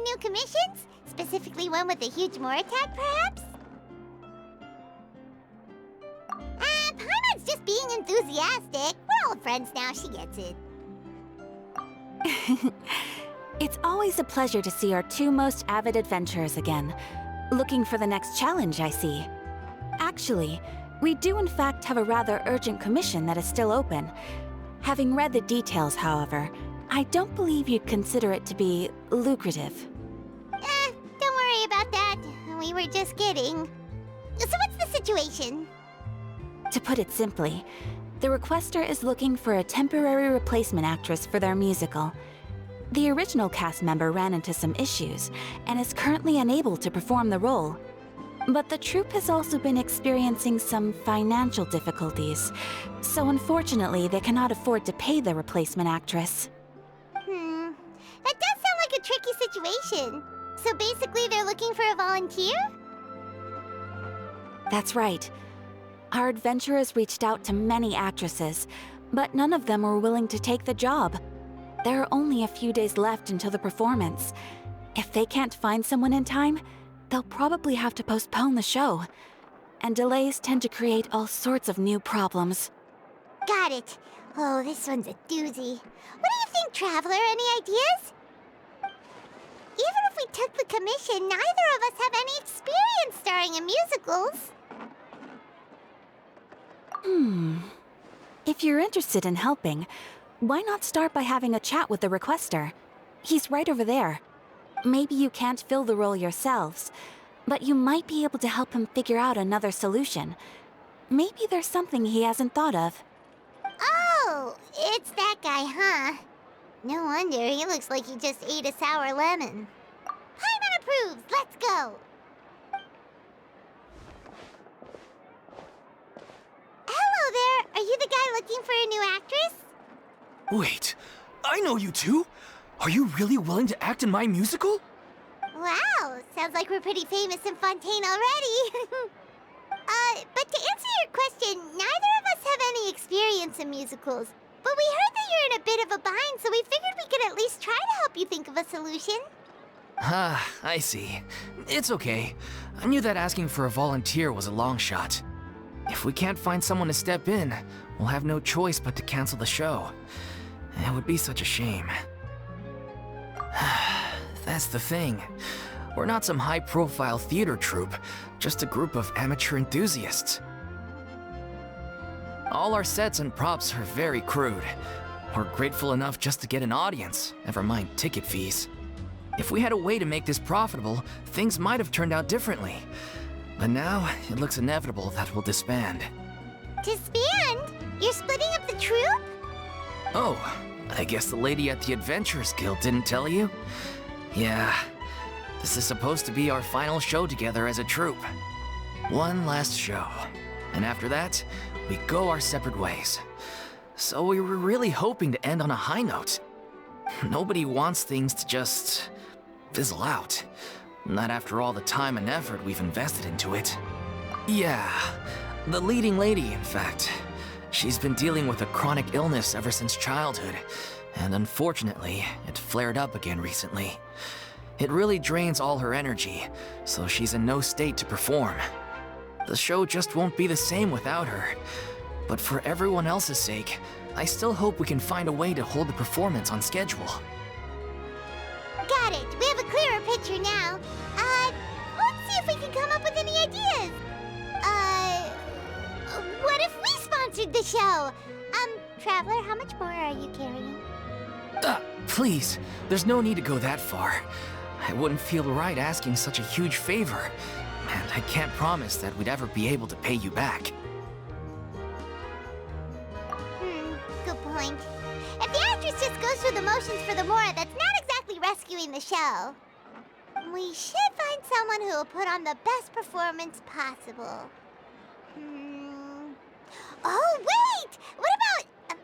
new commissions? Specifically one with a huge more attack, perhaps? Paimon's just being enthusiastic. We're old friends now, she gets it. It's always a pleasure to see our two most avid adventurers again. Looking for the next challenge, I see. Actually, we do in fact have a rather urgent commission that is still open. Having read the details, however, I don't believe you'd consider it to be lucrative. Don't worry about that. We were just kidding. So what's the situation? To put it simply, the requester is looking for a temporary replacement actress for their musical. The original cast member ran into some issues and is currently unable to perform the role. But the troupe has also been experiencing some financial difficulties, so unfortunately they cannot afford to pay the replacement actress. That does sound like a tricky situation. So basically they're looking for a volunteer? That's right. Our adventurers reached out to many actresses, but none of them were willing to take the job. There are only a few days left until the performance. If they can't find someone in time, they'll probably have to postpone the show. And delays tend to create all sorts of new problems. Got it. Oh, this one's a doozy. What do you think, Traveler? Any ideas? Even if we took the commission, neither of us have any experience starring in musicals. If you're interested in helping, why not start by having a chat with the requester? He's right over there. Maybe you can't fill the role yourselves, but you might be able to help him figure out another solution. Maybe there's something he hasn't thought of. Oh, it's that guy, huh? No wonder, he looks like he just ate a sour lemon. Paimon approves, let's go! Hello there, are you the guy looking for a new actress? Wait, I know you two! Are you really willing to act in my musical? Wow, sounds like we're pretty famous in Fontaine already. But to answer your question, neither of us have any experience in musicals. But we heard that you're in a bit of a bind, so we figured we could at least try to help you think of a solution. Ah, I see. It's okay. I knew that asking for a volunteer was a long shot. If we can't find someone to step in, we'll have no choice but to cancel the show. It would be such a shame. That's the thing. We're not some high-profile theater troupe, just a group of amateur enthusiasts. All our sets and props are very crude. We're grateful enough just to get an audience, never mind ticket fees. If we had a way to make this profitable, things might have turned out differently. But now, it looks inevitable that we'll disband. Disband? You're splitting up the troupe? Oh, I guess the lady at the Adventurers Guild didn't tell you? Yeah, this is supposed to be our final show together as a troupe. One last show, and after that, we go our separate ways. So we were really hoping to end on a high note. Nobody wants things to just fizzle out. Not after all the time and effort we've invested into it. Yeah, the leading lady, in fact. She's been dealing with a chronic illness ever since childhood, and unfortunately, it flared up again recently. It really drains all her energy, so she's in no state to perform. The show just won't be the same without her. But for everyone else's sake, I still hope we can find a way to hold the performance on schedule. Got it. We have a clearer picture now. Let's see if we can come up with any ideas. What if we sponsored the show? Traveler, how much more are you carrying? Please, there's no need to go that far. I wouldn't feel right asking such a huge favor, and I can't promise that we'd ever be able to pay you back. Good point. If the actress just goes through the motions for the more, that's not exactly rescuing the show. We should find someone who will put on the best performance possible. Oh, wait! What about...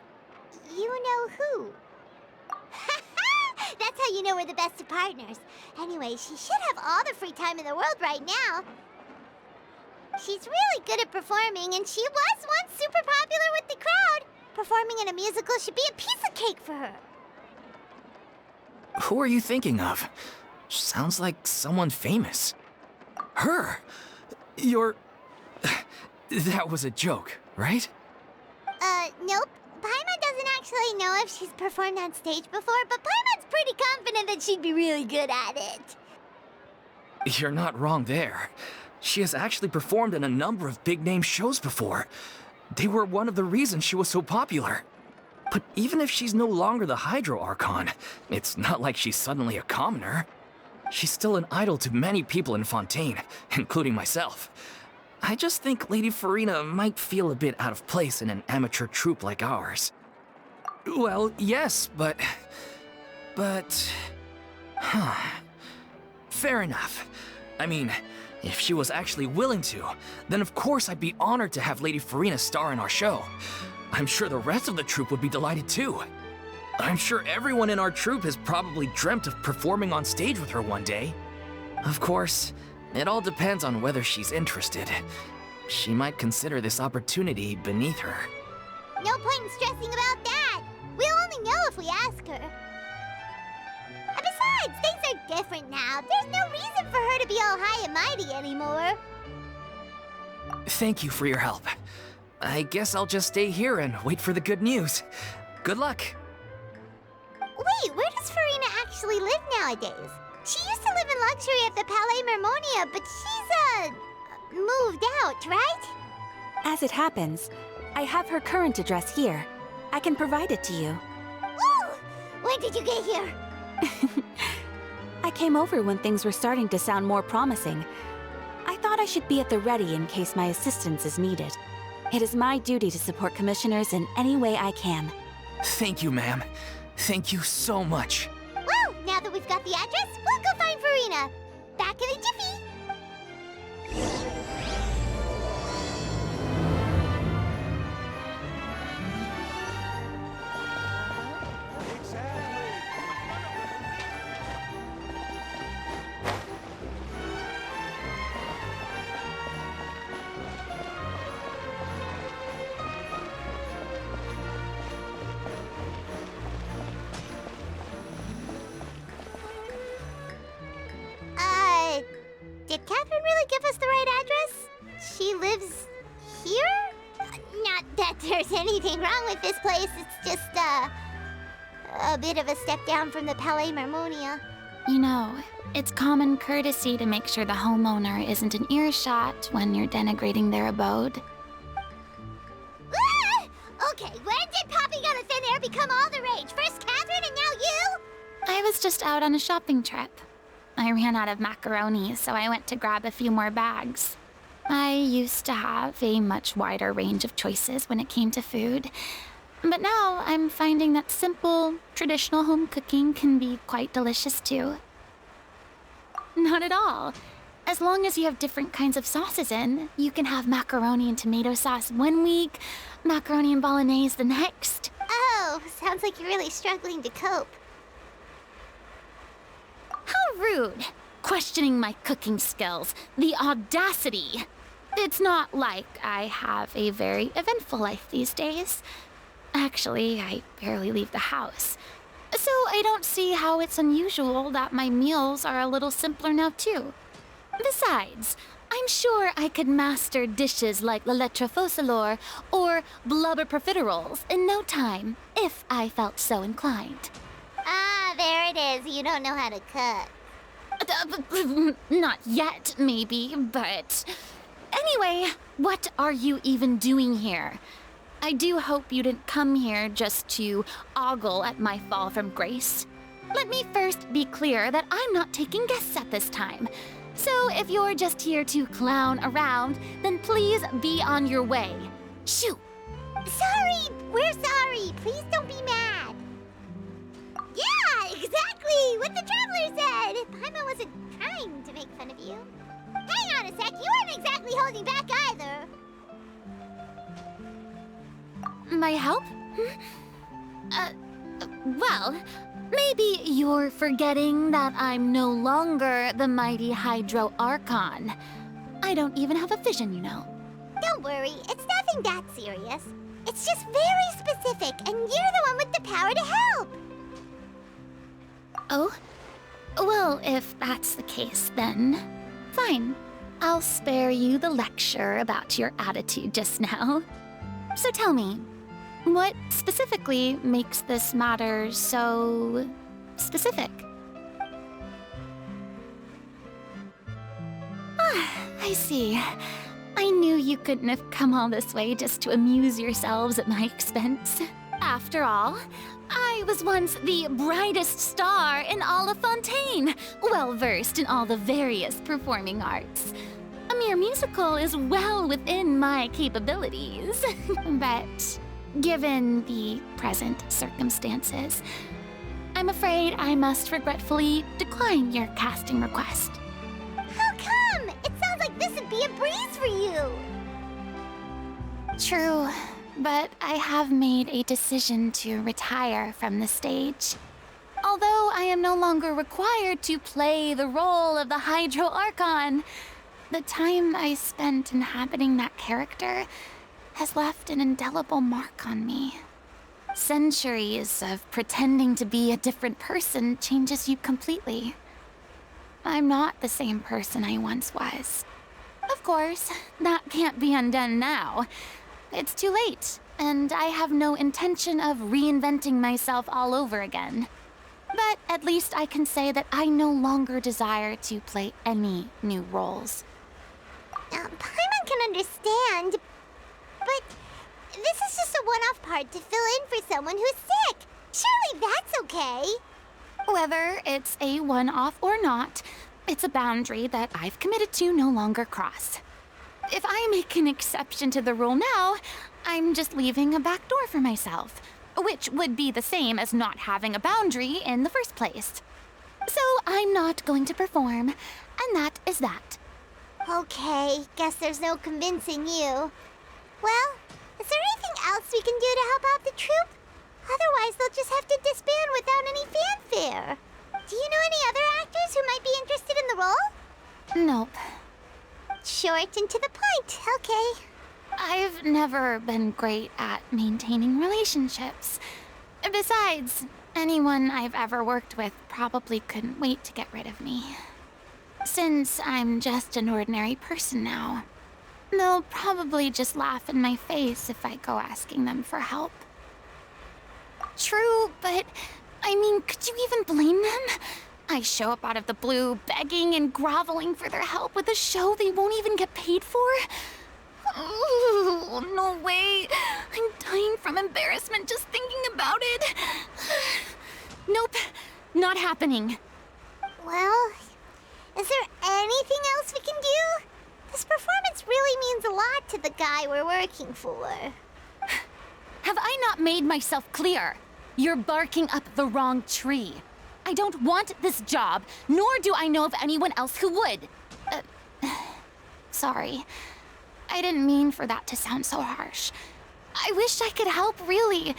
you know who? That's how you know we're the best of partners. Anyway, she should have all the free time in the world right now. She's really good at performing, and she was once super popular with the crowd. Performing in a musical should be a piece of cake for her. Who are you thinking of? Sounds like someone famous. Her? You're... That was a joke, right? Nope. Paimon doesn't actually know if she's performed on stage before, but Paimon's pretty confident that she'd be really good at it. You're not wrong there. She has actually performed in a number of big-name shows before. They were one of the reasons she was so popular. But even if she's no longer the Hydro Archon, it's not like she's suddenly a commoner. She's still an idol to many people in Fontaine, including myself. I just think Lady Furina might feel a bit out of place in an amateur troupe like ours. Well, yes, but... Fair enough. I mean, if she was actually willing to, then of course I'd be honored to have Lady Furina star in our show. I'm sure the rest of the troupe would be delighted too. I'm sure everyone in our troupe has probably dreamt of performing on stage with her one day. Of course, it all depends on whether she's interested. She might consider this opportunity beneath her. No point in stressing about that. We'll only know if we ask her. And besides, things are different now. There's no reason for her to be all high and mighty anymore. Thank you for your help. I guess I'll just stay here and wait for the good news. Good luck. Wait, where does Furina actually live nowadays? She used to live in luxury at the Palais Mermonia, but she's, moved out, right? As it happens, I have her current address here. I can provide it to you. Ooh! When did you get here? I came over when things were starting to sound more promising. I thought I should be at the ready in case my assistance is needed. It is my duty to support commissioners in any way I can. Thank you, ma'am. Thank you so much. Well, now that we've got the address, we'll go find Furina. Back in a jiffy. Did Catherine really give us the right address? She lives here? Not that there's anything wrong with this place. It's just, a bit of a step down from the Palais Mermonia. You know, it's common courtesy to make sure the homeowner isn't an earshot when you're denigrating their abode. Ah! Okay, when did popping out of thin air become all the rage? First Catherine and now you? I was just out on a shopping trip. I ran out of macaroni, so I went to grab a few more bags. I used to have a much wider range of choices when it came to food, but now I'm finding that simple, traditional home cooking can be quite delicious too. Not at all. As long as you have different kinds of sauces in, you can have macaroni and tomato sauce one week, macaroni and bolognese the next. Oh, sounds like you're really struggling to cope. How rude! Questioning my cooking skills. The audacity! It's not like I have a very eventful life these days. Actually, I barely leave the house. So I don't see how it's unusual that my meals are a little simpler now too. Besides, I'm sure I could master dishes like la lettre focilor or blubber profiteroles in no time, if I felt so inclined. Ah, there it is. You don't know how to cook. Not yet, maybe, but... Anyway, what are you even doing here? I do hope you didn't come here just to ogle at my fall from grace. Let me first be clear that I'm not taking guests at this time. So if you're just here to clown around, then please be on your way. Shoo! Sorry! We're sorry! Please don't be mad! Yeah, exactly! What the Traveler said! Paimon wasn't trying to make fun of you. Hang on a sec, you weren't exactly holding back either. My help? Well, maybe you're forgetting that I'm no longer the mighty Hydro Archon. I don't even have a vision, you know. Don't worry, it's nothing that serious. It's just very specific, and you're the one with the power to help. Oh? Well, if that's the case, then fine. I'll spare you the lecture about your attitude just now. So tell me, what specifically makes this matter so specific? Ah, I see. I knew you couldn't have come all this way just to amuse yourselves at my expense. After all, I was once the brightest star in all of Fontaine, well-versed in all the various performing arts. A mere musical is well within my capabilities. But given the present circumstances, I'm afraid I must regretfully decline your casting request. How come? It sounds like this would be a breeze for you. True, but I have made a decision to retire from the stage. Although I am no longer required to play the role of the Hydro Archon, the time I spent inhabiting that character has left an indelible mark on me. Centuries of pretending to be a different person changes you completely. I'm not the same person I once was. Of course, that can't be undone now. It's too late, and I have no intention of reinventing myself all over again. But at least I can say that I no longer desire to play any new roles. Paimon can understand, but this is just a one-off part to fill in for someone who's sick. Surely that's okay. Whether it's a one-off or not, it's a boundary that I've committed to no longer cross. If I make an exception to the rule now, I'm just leaving a back door for myself, which would be the same as not having a boundary in the first place. So I'm not going to perform, and that is that. Okay, guess there's no convincing you. Well, is there anything else we can do to help out the troupe? Otherwise, they'll just have to disband without any fanfare. Do you know any other actors who might be interested in the role? Nope. Short and to the point, okay. I've never been great at maintaining relationships. Besides, anyone I've ever worked with probably couldn't wait to get rid of me. Since I'm just an ordinary person now, they'll probably just laugh in my face if I go asking them for help. True, but I mean, could you even blame them? I show up out of the blue, begging and groveling for their help with a show they won't even get paid for? Ooh, no way. I'm dying from embarrassment just thinking about it. Nope, not happening. Well, is there anything else we can do? This performance really means a lot to the guy we're working for. Have I not made myself clear? You're barking up the wrong tree. I don't want this job, nor do I know of anyone else who would. Sorry. I didn't mean for that to sound so harsh. I wish I could help, really.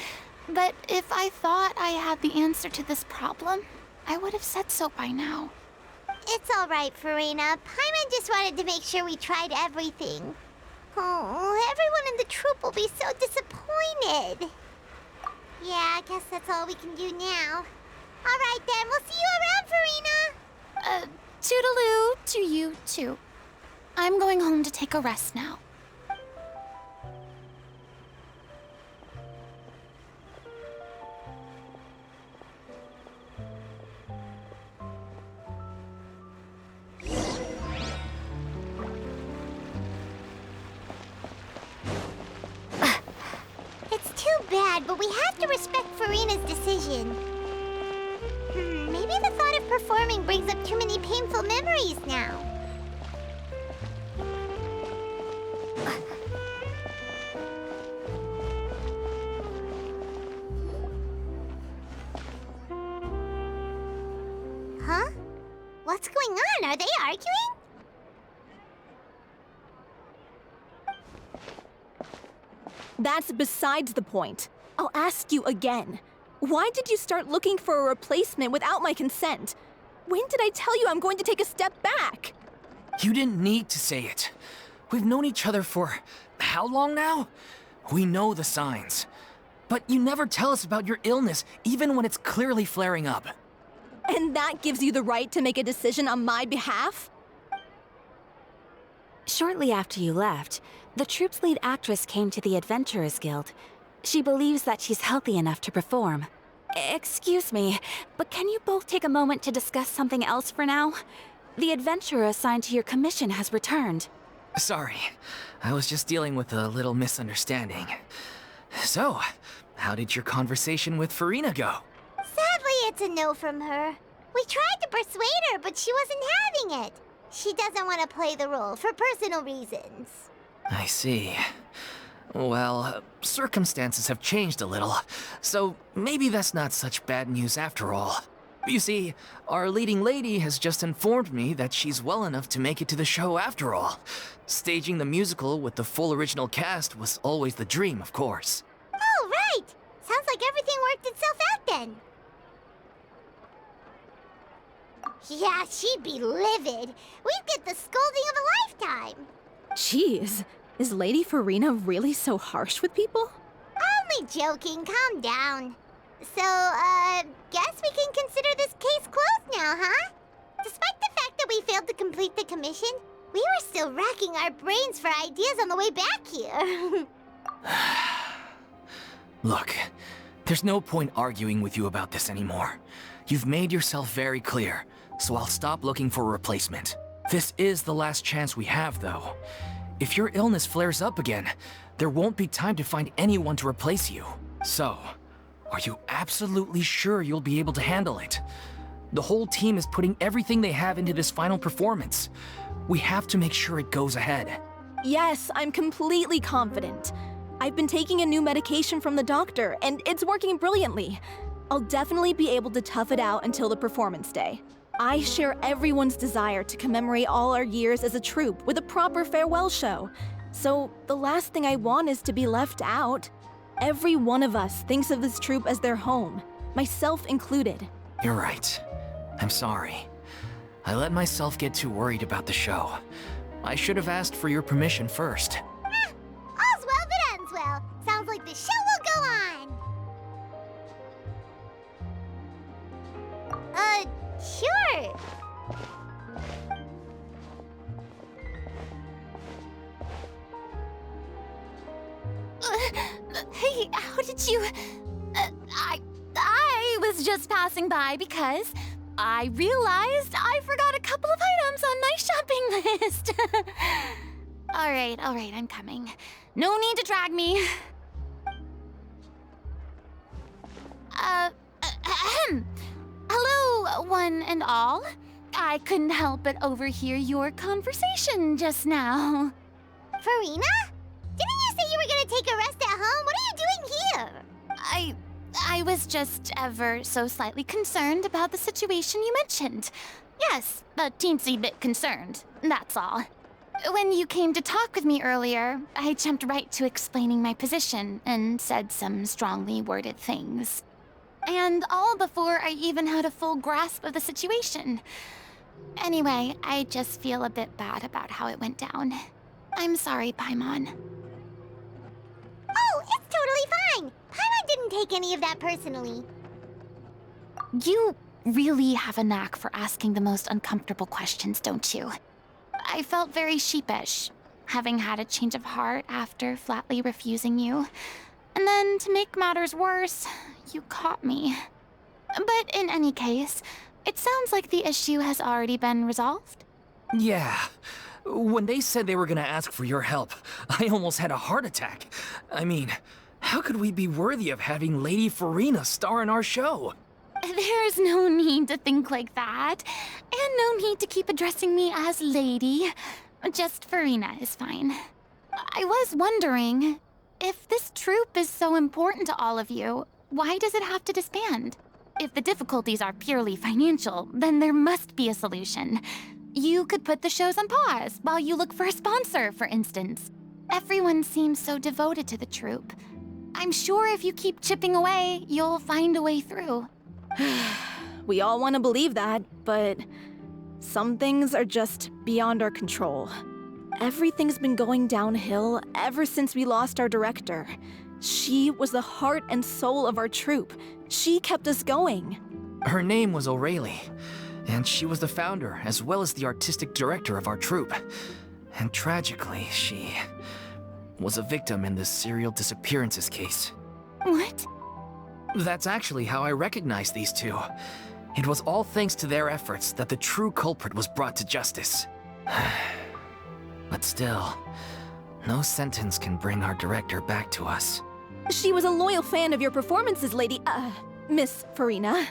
But if I thought I had the answer to this problem, I would have said so by now. It's all right, Furina. Paimon just wanted to make sure we tried everything. Oh, everyone in the troupe will be so disappointed. Yeah, I guess that's all we can do now. All right, then. We'll see you around, Furina. Toodaloo to you, too. I'm going home to take a rest now. It's too bad, but we have to respect Furina's decision. Maybe the thought of performing brings up too many painful memories now. Huh? What's going on? Are they arguing? That's besides the point. I'll ask you again. Why did you start looking for a replacement without my consent? When did I tell you I'm going to take a step back? You didn't need to say it. We've known each other for how long now? We know the signs. But you never tell us about your illness, even when it's clearly flaring up. And that gives you the right to make a decision on my behalf? Shortly after you left, the troupe's lead actress came to the Adventurers Guild. She believes that she's healthy enough to perform. Excuse me, but can you both take a moment to discuss something else for now? The adventurer assigned to your commission has returned. Sorry, I was just dealing with a little misunderstanding. So, how did your conversation with Furina go? Sadly, it's a no from her. We tried to persuade her, but she wasn't having it. She doesn't want to play the role for personal reasons. I see. Well, circumstances have changed a little, so maybe that's not such bad news after all. You see, our leading lady has just informed me that she's well enough to make it to the show after all. Staging the musical with the full original cast was always the dream, of course. Oh, right! Sounds like everything worked itself out then. Yeah, she'd be livid. We'd get the scolding of a lifetime. Jeez, is Lady Furina really so harsh with people? Only joking, calm down. So, guess we can consider this case closed now, huh? Despite the fact that we failed to complete the commission, we were still racking our brains for ideas on the way back here. Look, there's no point arguing with you about this anymore. You've made yourself very clear, so I'll stop looking for a replacement. This is the last chance we have, though. If your illness flares up again, there won't be time to find anyone to replace you. So, are you absolutely sure you'll be able to handle it? The whole team is putting everything they have into this final performance. We have to make sure it goes ahead. Yes, I'm completely confident. I've been taking a new medication from the doctor, and it's working brilliantly. I'll definitely be able to tough it out until the performance day. I share everyone's desire to commemorate all our years as a troupe with a proper farewell show. So the last thing I want is to be left out. Every one of us thinks of this troupe as their home, myself included. You're right. I'm sorry. I let myself get too worried about the show. I should have asked for your permission first. All's well that ends well. Sounds like the show will go on. Sure. Hey, how did you... I was just passing by because I realized I forgot a couple of items on my shopping list. All right, I'm coming. No need to drag me. Hello, one and all. I couldn't help but overhear your conversation just now. Furina? Didn't you say you were gonna take a rest at home? What are you doing here? I was just ever so slightly concerned about the situation you mentioned. Yes, a teensy bit concerned, that's all. When you came to talk with me earlier, I jumped right to explaining my position and said some strongly worded things. And all before I even had a full grasp of the situation. Anyway, I just feel a bit bad about how it went down. I'm sorry, Paimon. Oh, it's totally fine. Paimon didn't take any of that personally. You really have a knack for asking the most uncomfortable questions, don't you? I felt very sheepish, having had a change of heart after flatly refusing you. And then, to make matters worse, you caught me. But in any case, it sounds like the issue has already been resolved. Yeah. When they said they were gonna ask for your help, I almost had a heart attack. I mean, how could we be worthy of having Lady Furina star in our show? There's no need to think like that. And no need to keep addressing me as Lady. Just Furina is fine. I was wondering, if this troupe is so important to all of you, why does it have to disband? If the difficulties are purely financial, then there must be a solution. You could put the shows on pause while you look for a sponsor, for instance. Everyone seems so devoted to the troupe. I'm sure if you keep chipping away, you'll find a way through. We all want to believe that, but some things are just beyond our control. Everything's been going downhill ever since we lost our director. She was the heart and soul of our troupe. She kept us going. Her name was O'Reilly, and she was the founder as well as the artistic director of our troupe. And tragically, she was a victim in this serial disappearances case. What? That's actually how I recognized these two. It was all thanks to their efforts that the true culprit was brought to justice. But still, no sentence can bring our director back to us. She was a loyal fan of your performances, Miss Furina.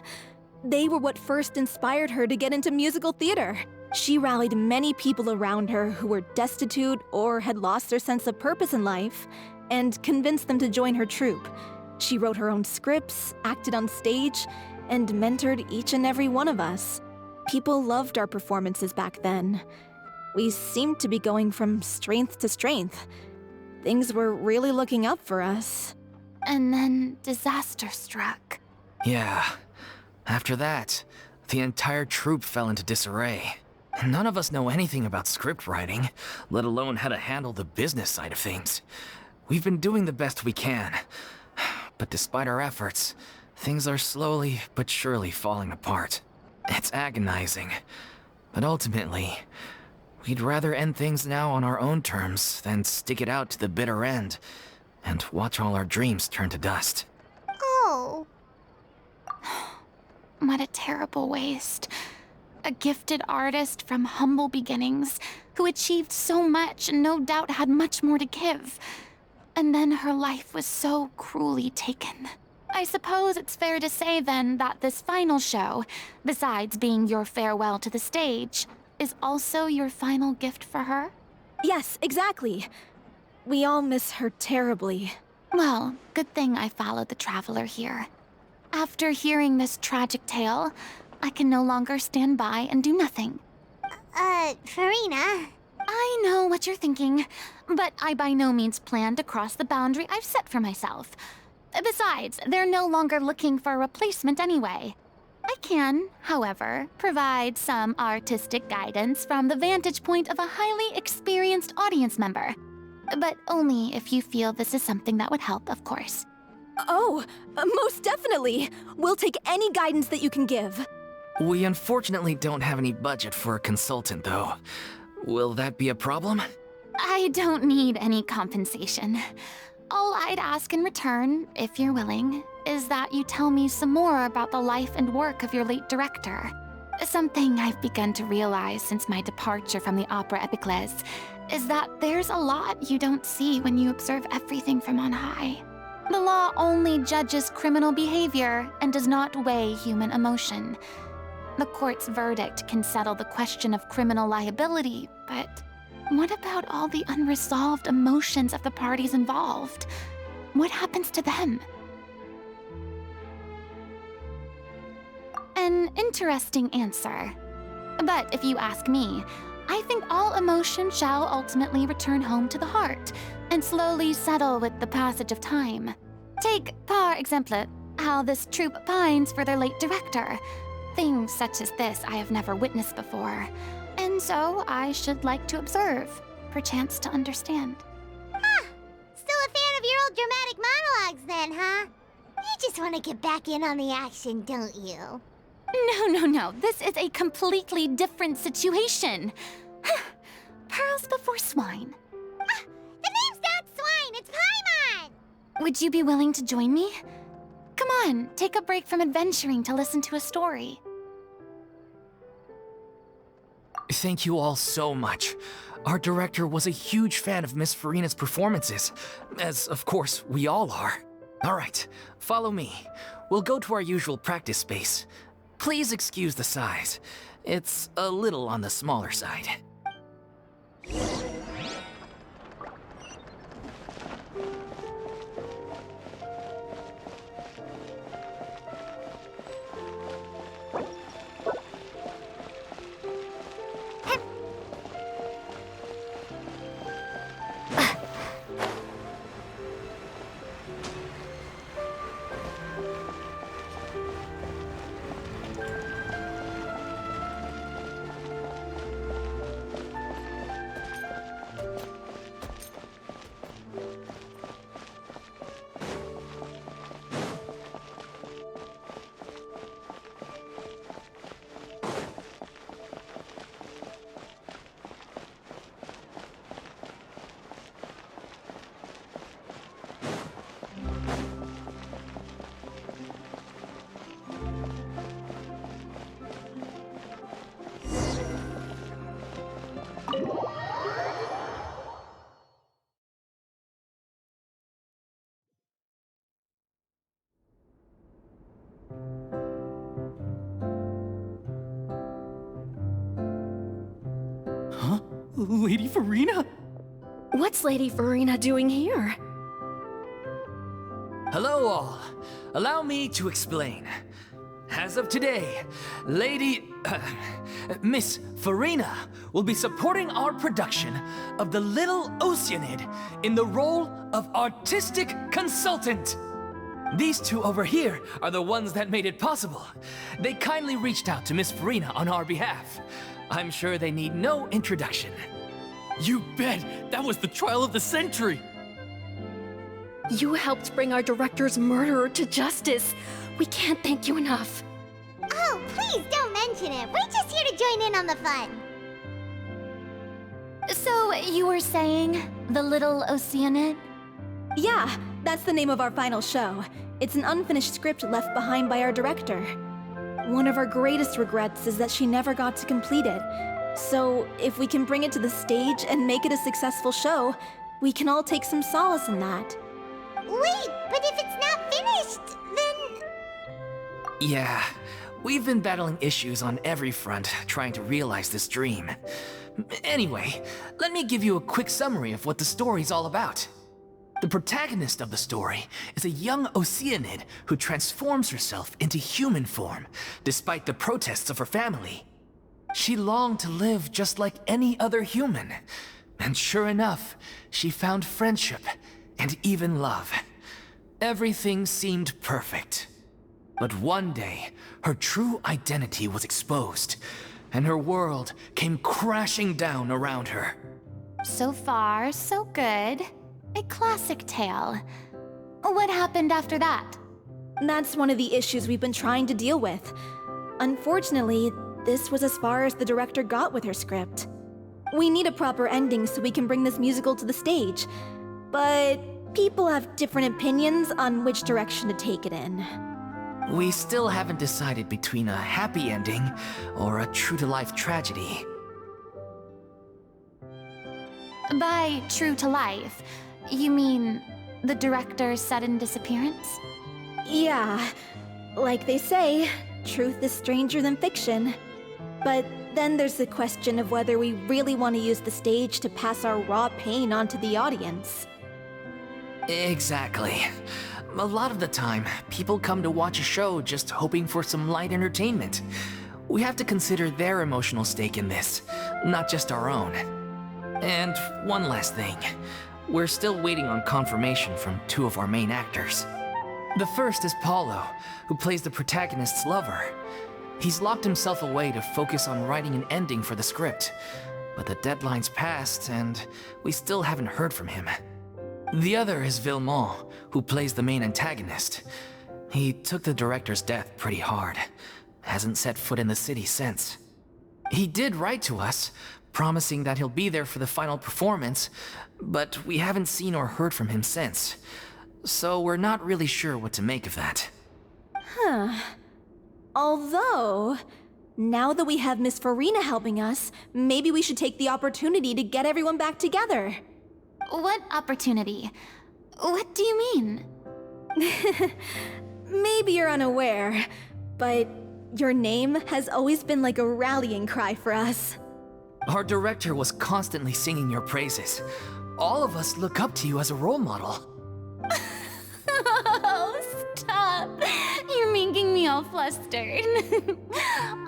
They were what first inspired her to get into musical theater. She rallied many people around her who were destitute or had lost their sense of purpose in life, and convinced them to join her troupe. She wrote her own scripts, acted on stage, and mentored each and every one of us. People loved our performances back then. We seemed to be going from strength to strength. Things were really looking up for us. And then disaster struck. Yeah. After that, the entire troupe fell into disarray. None of us know anything about script writing, let alone how to handle the business side of things. We've been doing the best we can. But despite our efforts, things are slowly but surely falling apart. It's agonizing. But ultimately, we'd rather end things now on our own terms than stick it out to the bitter end and watch all our dreams turn to dust. Oh. What a terrible waste. A gifted artist from humble beginnings who achieved so much and no doubt had much more to give. And then her life was so cruelly taken. I suppose it's fair to say then that this final show, besides being your farewell to the stage, is also your final gift for her? Yes, exactly. We all miss her terribly. Well, good thing I followed the Traveler here. After hearing this tragic tale, I can no longer stand by and do nothing. Furina. I know what you're thinking, but I by no means plan to cross the boundary I've set for myself. Besides, they're no longer looking for a replacement anyway. I can, however, provide some artistic guidance from the vantage point of a highly experienced audience member. But only if you feel this is something that would help, of course. Oh, most definitely. We'll take any guidance that you can give. We unfortunately don't have any budget for a consultant, though. Will that be a problem? I don't need any compensation. All I'd ask in return, if you're willing, is that you tell me some more about the life and work of your late director. Something I've begun to realize since my departure from the Opera Epiclese is that there's a lot you don't see when you observe everything from on high. The law only judges criminal behavior and does not weigh human emotion. The court's verdict can settle the question of criminal liability, but what about all the unresolved emotions of the parties involved? What happens to them? An interesting answer. But if you ask me, I think all emotion shall ultimately return home to the heart and slowly settle with the passage of time. Take, par exemple, how this troupe pines for their late director. Things such as this I have never witnessed before, and so I should like to observe, perchance to understand. Huh. Still a fan of your old dramatic monologues then, huh? You just want to get back in on the action, don't you? No. This is a completely different situation. Pearls before swine. The name's not Swine, it's Paimon! Would you be willing to join me? Come on, take a break from adventuring to listen to a story. Thank you all so much. Our director was a huge fan of Miss Furina's performances, as of course we all are. All right, follow me. We'll go to our usual practice space. Please excuse the size. It's a little on the smaller side. Lady Furina? What's Lady Furina doing here? Hello all. Allow me to explain. As of today, Miss Furina will be supporting our production of The Little Oceanid in the role of artistic consultant. These two over here are the ones that made it possible. They kindly reached out to Miss Furina on our behalf. I'm sure they need no introduction. You bet! That was the trial of the century! You helped bring our director's murderer to justice. We can't thank you enough. Oh, please don't mention it. We're just here to join in on the fun. So, you were saying The Little Oceanid? Yeah, that's the name of our final show. It's an unfinished script left behind by our director. One of our greatest regrets is that she never got to complete it. So, if we can bring it to the stage and make it a successful show, we can all take some solace in that. Wait, but if it's not finished, then... Yeah, we've been battling issues on every front trying to realize this dream. Anyway, let me give you a quick summary of what the story's all about. The protagonist of the story is a young Oceanid who transforms herself into human form, despite the protests of her family. She longed to live just like any other human, and sure enough, she found friendship and even love. Everything seemed perfect. But one day, her true identity was exposed, and her world came crashing down around her. So far, so good. A classic tale. What happened after that? That's one of the issues we've been trying to deal with. Unfortunately, this was as far as the director got with her script. We need a proper ending so we can bring this musical to the stage. But people have different opinions on which direction to take it in. We still haven't decided between a happy ending or a true-to-life tragedy. By true to life, you mean the director's sudden disappearance? Yeah, like they say, truth is stranger than fiction. But then there's the question of whether we really want to use the stage to pass our raw pain onto the audience. Exactly. A lot of the time, people come to watch a show just hoping for some light entertainment. We have to consider their emotional stake in this, not just our own. And one last thing. We're still waiting on confirmation from two of our main actors. The first is Paulo, who plays the protagonist's lover. He's locked himself away to focus on writing an ending for the script, but the deadline's passed and we still haven't heard from him. The other is Villemont, who plays the main antagonist. He took the director's death pretty hard. Hasn't set foot in the city since. He did write to us, promising that he'll be there for the final performance, but we haven't seen or heard from him since. So we're not really sure what to make of that. Although, now that we have Miss Furina helping us, maybe we should take the opportunity to get everyone back together. What opportunity? What do you mean? Maybe you're unaware, but your name has always been like a rallying cry for us. Our director was constantly singing your praises. All of us look up to you as a role model. Oh, stop! You're making me all flustered.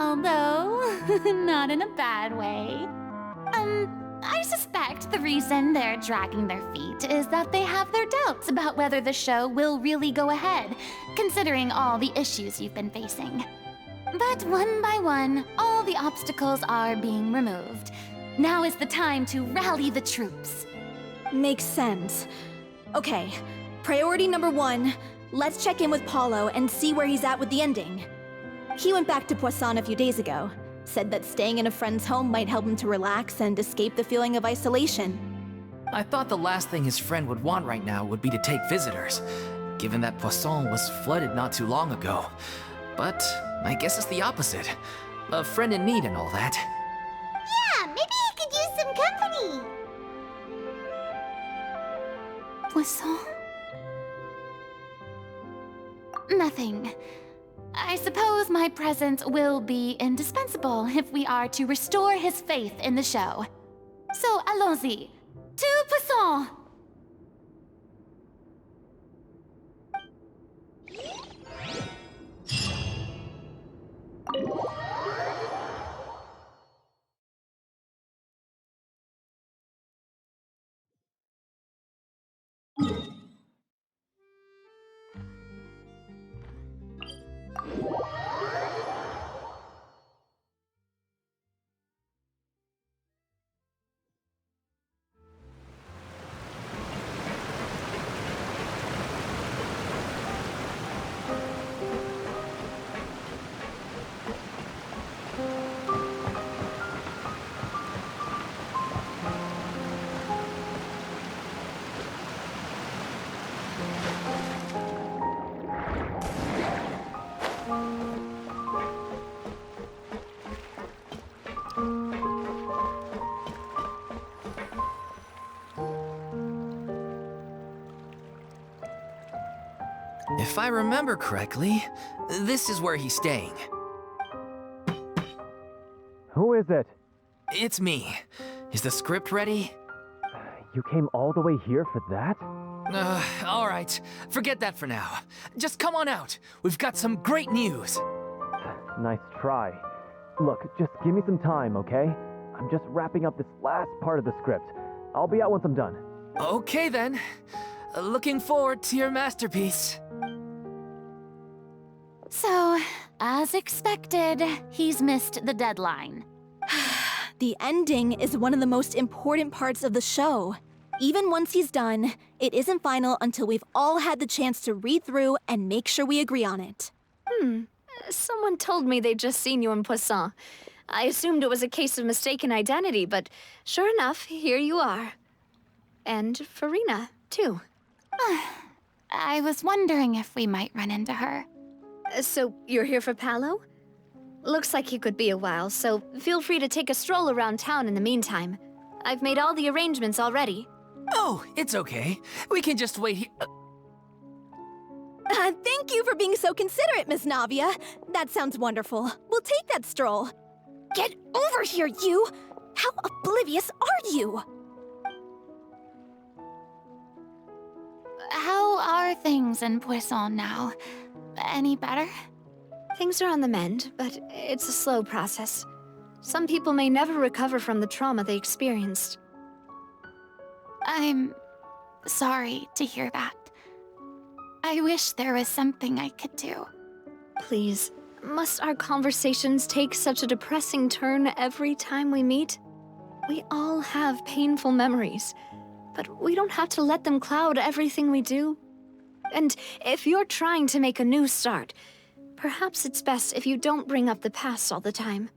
Although, not in a bad way. I suspect the reason they're dragging their feet is that they have their doubts about whether the show will really go ahead, considering all the issues you've been facing. But one by one, all the obstacles are being removed. Now is the time to rally the troops. Makes sense. Okay, priority number 1, let's check in with Paulo and see where he's at with the ending. He went back to Poisson a few days ago. Said that staying in a friend's home might help him to relax and escape the feeling of isolation. I thought the last thing his friend would want right now would be to take visitors, given that Poisson was flooded not too long ago. But I guess it's the opposite. A friend in need and all that. Yeah, maybe he could use some company. Poisson? Nothing. I suppose my presence will be indispensable if we are to restore his faith in the show. So, allons-y. Tout passant! If I remember correctly, this is where he's staying. Who is it? It's me. Is the script ready? You came all the way here for that? All right. Forget that for now. Just come on out. We've got some great news. Nice try. Look, just give me some time, okay? I'm just wrapping up this last part of the script. I'll be out once I'm done. Okay then. Looking forward to your masterpiece. So, as expected, he's missed the deadline. The ending is one of the most important parts of the show. Even once he's done, it isn't final until we've all had the chance to read through and make sure we agree on it. Someone told me they'd just seen you in Poisson. I assumed it was a case of mistaken identity, but sure enough, here you are. And Furina, too. I was wondering if we might run into her. So, you're here for Paolo? Looks like he could be a while, so feel free to take a stroll around town in the meantime. I've made all the arrangements already. Oh, it's okay. We can just wait here. Thank you for being so considerate, Miss Navia. That sounds wonderful. We'll take that stroll. Get over here, you! How oblivious are you? How are things in Poisson now? Any better? Things are on the mend, but it's a slow process. Some people may never recover from the trauma they experienced. I'm sorry to hear that. I wish there was something I could do. Please, must our conversations take such a depressing turn every time we meet? We all have painful memories, but we don't have to let them cloud everything we do. And if you're trying to make a new start, perhaps it's best if you don't bring up the past all the time.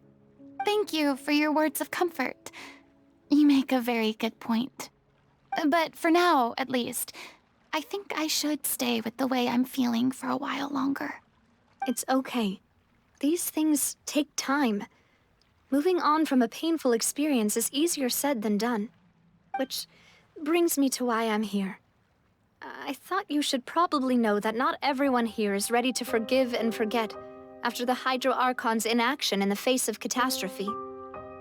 Thank you for your words of comfort. You make a very good point. But for now, at least, I think I should stay with the way I'm feeling for a while longer. It's okay. These things take time. Moving on from a painful experience is easier said than done. Which brings me to why I'm here. I thought you should probably know that not everyone here is ready to forgive and forget after the Hydro Archon's inaction in the face of catastrophe.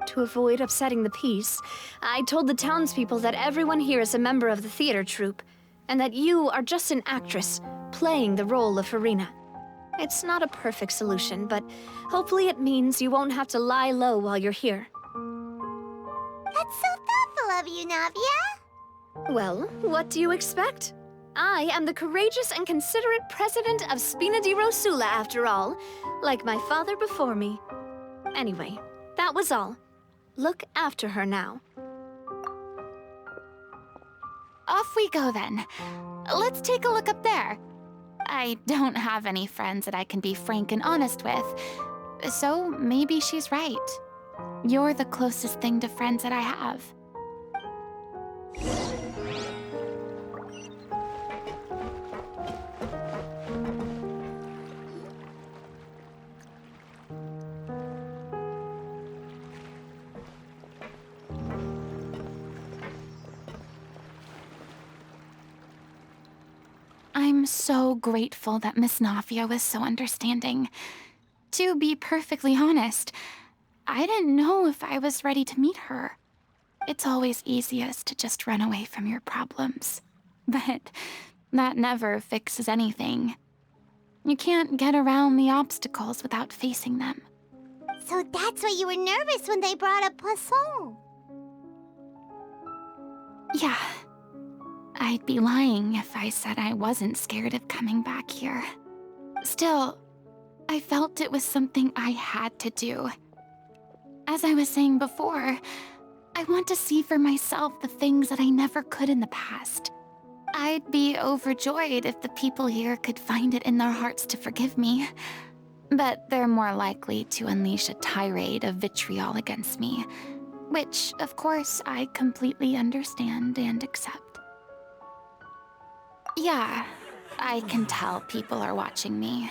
To avoid upsetting the peace, I told the townspeople that everyone here is a member of the theater troupe, and that you are just an actress playing the role of Furina. It's not a perfect solution, but hopefully it means you won't have to lie low while you're here. That's so thoughtful of you, Navia. Well, what do you expect? I am the courageous and considerate president of Spina di Rosula, after all, like my father before me. Anyway, that was all. Look after her now. Off we go then. Let's take a look up there. I don't have any friends that I can be frank and honest with, so maybe she's right. You're the closest thing to friends that I have. I'm so grateful that Miss Navia was so understanding. To be perfectly honest, I didn't know if I was ready to meet her. it's always easiest to just run away from your problems. But that never fixes anything. You can't get around the obstacles without facing them. So that's why you were nervous when they brought up Poisson. Yeah. I'd be lying if I said I wasn't scared of coming back here. Still, I felt it was something I had to do. As I was saying before, I want to see for myself the things that I never could in the past. I'd be overjoyed if the people here could find it in their hearts to forgive me. But they're more likely to unleash a tirade of vitriol against me, which, of course, I completely understand and accept. Yeah, I can tell people are watching me.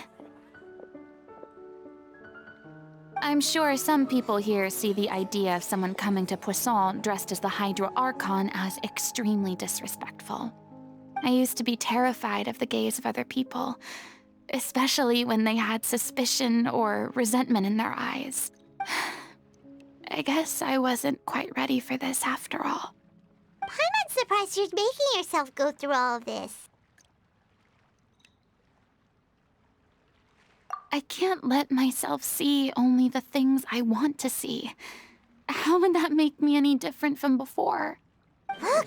I'm sure some people here see the idea of someone coming to Poisson dressed as the Hydro Archon as extremely disrespectful. I used to be terrified of the gaze of other people, especially when they had suspicion or resentment in their eyes. I guess I wasn't quite ready for this after all. I'm not surprised you're making yourself go through all of this. I can't let myself see only the things I want to see. How would that make me any different from before? Look!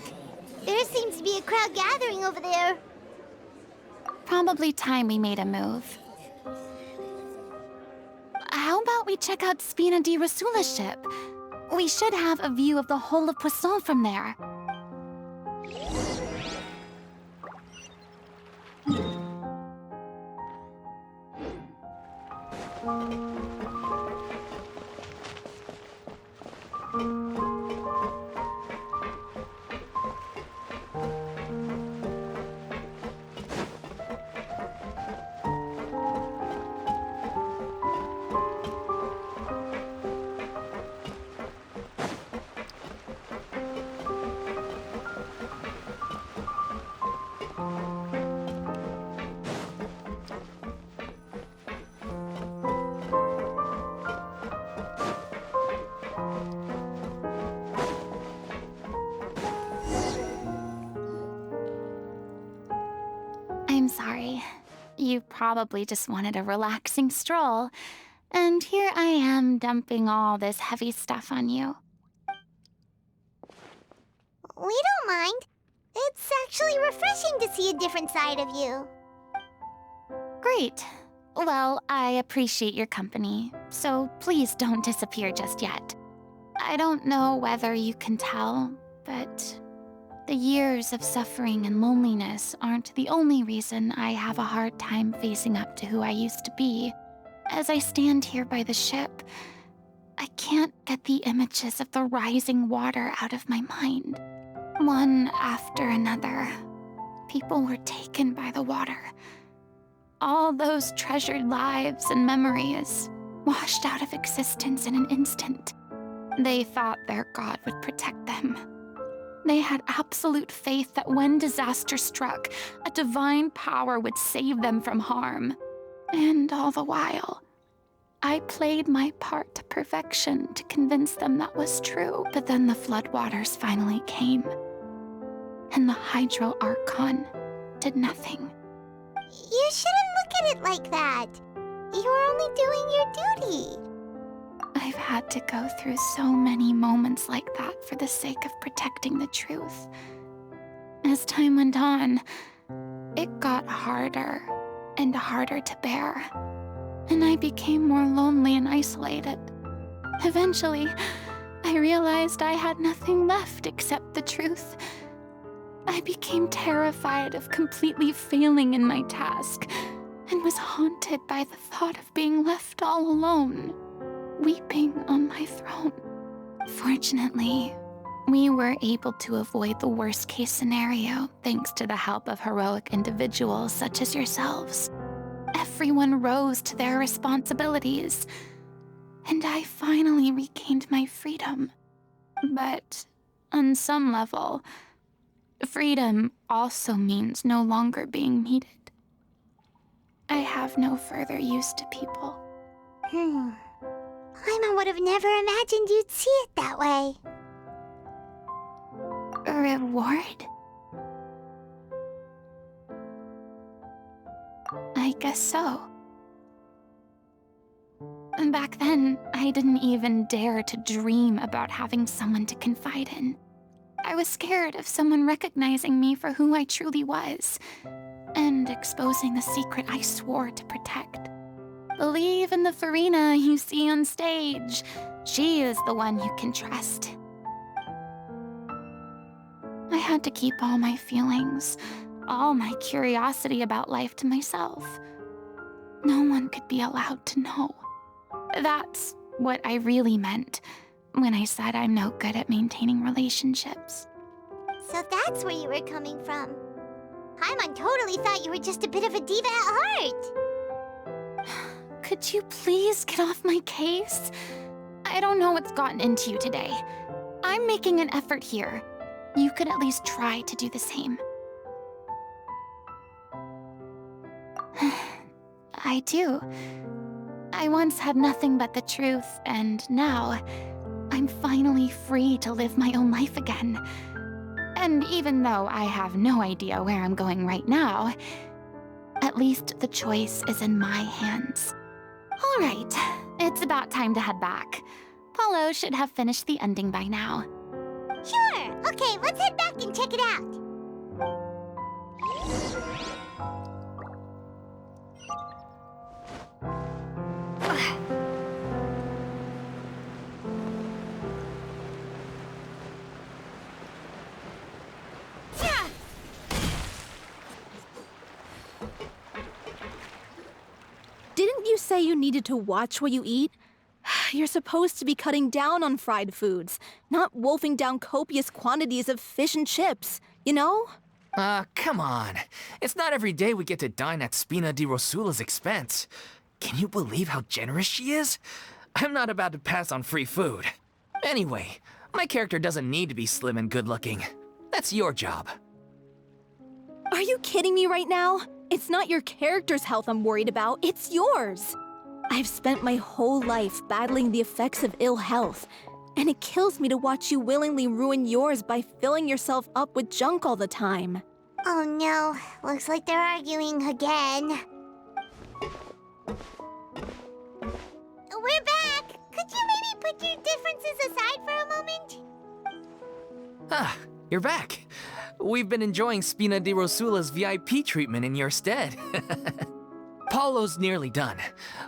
There seems to be a crowd gathering over there. Probably time we made a move. How about we check out Spina di Rasula's ship? We should have a view of the whole of Poisson from there. I'm sorry. You probably just wanted a relaxing stroll, and here I am dumping all this heavy stuff on you. We don't mind. It's actually refreshing to see a different side of you. Great. Well, I appreciate your company, so please don't disappear just yet. I don't know whether you can tell, but the years of suffering and loneliness aren't the only reason I have a hard time facing up to who I used to be. As I stand here by the ship, I can't get the images of the rising water out of my mind. One after another, people were taken by the water. All those treasured lives and memories washed out of existence in an instant. They thought their god would protect them. They had absolute faith that when disaster struck, a divine power would save them from harm. And all the while, I played my part to perfection to convince them that was true. But then the floodwaters finally came, and the Hydro Archon did nothing. You shouldn't look at it like that. You were only doing your duty. I've had to go through so many moments like that for the sake of protecting the truth. As time went on, it got harder and harder to bear, and I became more lonely and isolated. Eventually, I realized I had nothing left except the truth. I became terrified of completely failing in my task, and was haunted by the thought of being left all alone, weeping on my throne. Fortunately, we were able to avoid the worst-case scenario thanks to the help of heroic individuals such as yourselves. Everyone rose to their responsibilities, and I finally regained my freedom. But on some level, freedom also means no longer being needed. I have no further use to people. Paimon would have never imagined you'd see it that way. reward? I guess so. And back then, I didn't even dare to dream about having someone to confide in. I was scared of someone recognizing me for who I truly was, and exposing the secret I swore to protect. Believe in the Furina you see on stage. She is the one you can trust. I had to keep all my feelings, all my curiosity about life to myself. No one could be allowed to know. That's what I really meant when I said I'm no good at maintaining relationships. So that's where you were coming from. Paimon totally thought you were just a bit of a diva at heart. Could you please get off my case? I don't know what's gotten into you today. I'm making an effort here. You could at least try to do the same. I do. I once had nothing but the truth, and now I'm finally free to live my own life again. And even though I have no idea where I'm going right now, at least the choice is in my hands. All right, it's about time to head back. Paulo should have finished the ending by now. Sure. Okay, let's head back and check it out. Didn't you say you needed to watch what you eat? You're supposed to be cutting down on fried foods, not wolfing down copious quantities of fish and chips, you know? Come on. It's not every day we get to dine at Spina di Rosula's expense. Can you believe how generous she is? I'm not about to pass on free food. Anyway, my character doesn't need to be slim and good-looking. That's your job. Are you kidding me right now? It's not your character's health I'm worried about, it's yours. I've spent my whole life battling the effects of ill health, and it kills me to watch you willingly ruin yours by filling yourself up with junk all the time. Oh no, looks like they're arguing again. We're back! Could you maybe put your differences aside for a moment? Ah, you're back. We've been enjoying Spina di Rosula's VIP treatment in your stead. Paulo's nearly done.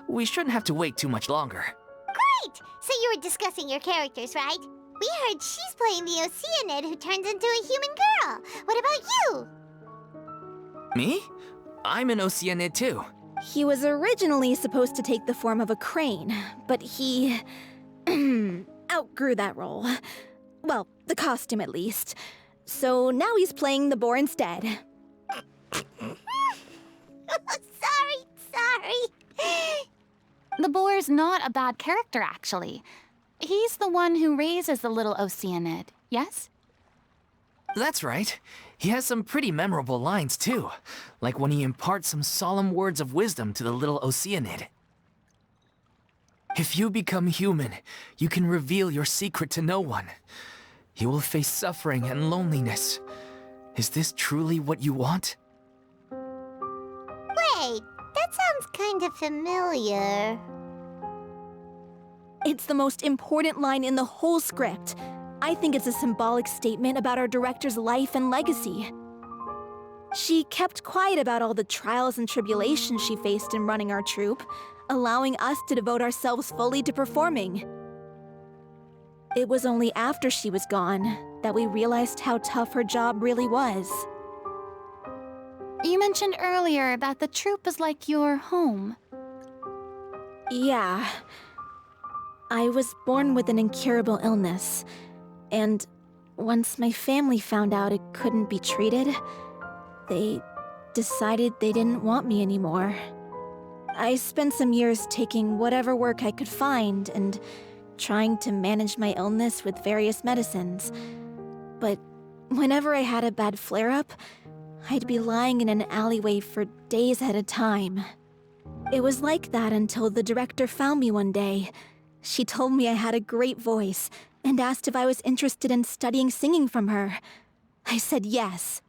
We shouldn't have to wait too much longer. Great! So you were discussing your characters, right? We heard she's playing the Oceanid who turns into a human girl. What about you? Me? I'm an Oceanid too. He was originally supposed to take the form of a crane, but he outgrew that role. Well, the costume at least. So now he's playing the boar instead. Sorry. The boar's not a bad character, actually. He's the one who raises the little Oceanid, yes? That's right. He has some pretty memorable lines too, like when he imparts some solemn words of wisdom to the little Oceanid. If you become human, you can reveal your secret to no one. You will face suffering and loneliness. Is this truly what you want? Wait, that sounds kind of familiar. It's the most important line in the whole script. I think it's a symbolic statement about our director's life and legacy. She kept quiet about all the trials and tribulations she faced in running our troupe, allowing us to devote ourselves fully to performing. It was only after she was gone that we realized how tough her job really was. You mentioned earlier that the troupe is like your home. Yeah. I was born with an incurable illness, and once my family found out it couldn't be treated, they decided they didn't want me anymore. I spent some years taking whatever work I could find and trying to manage my illness with various medicines. But whenever I had a bad flare-up, I'd be lying in an alleyway for days at a time. It was like that until the director found me one day. She told me I had a great voice and asked if I was interested in studying singing from her. I said yes.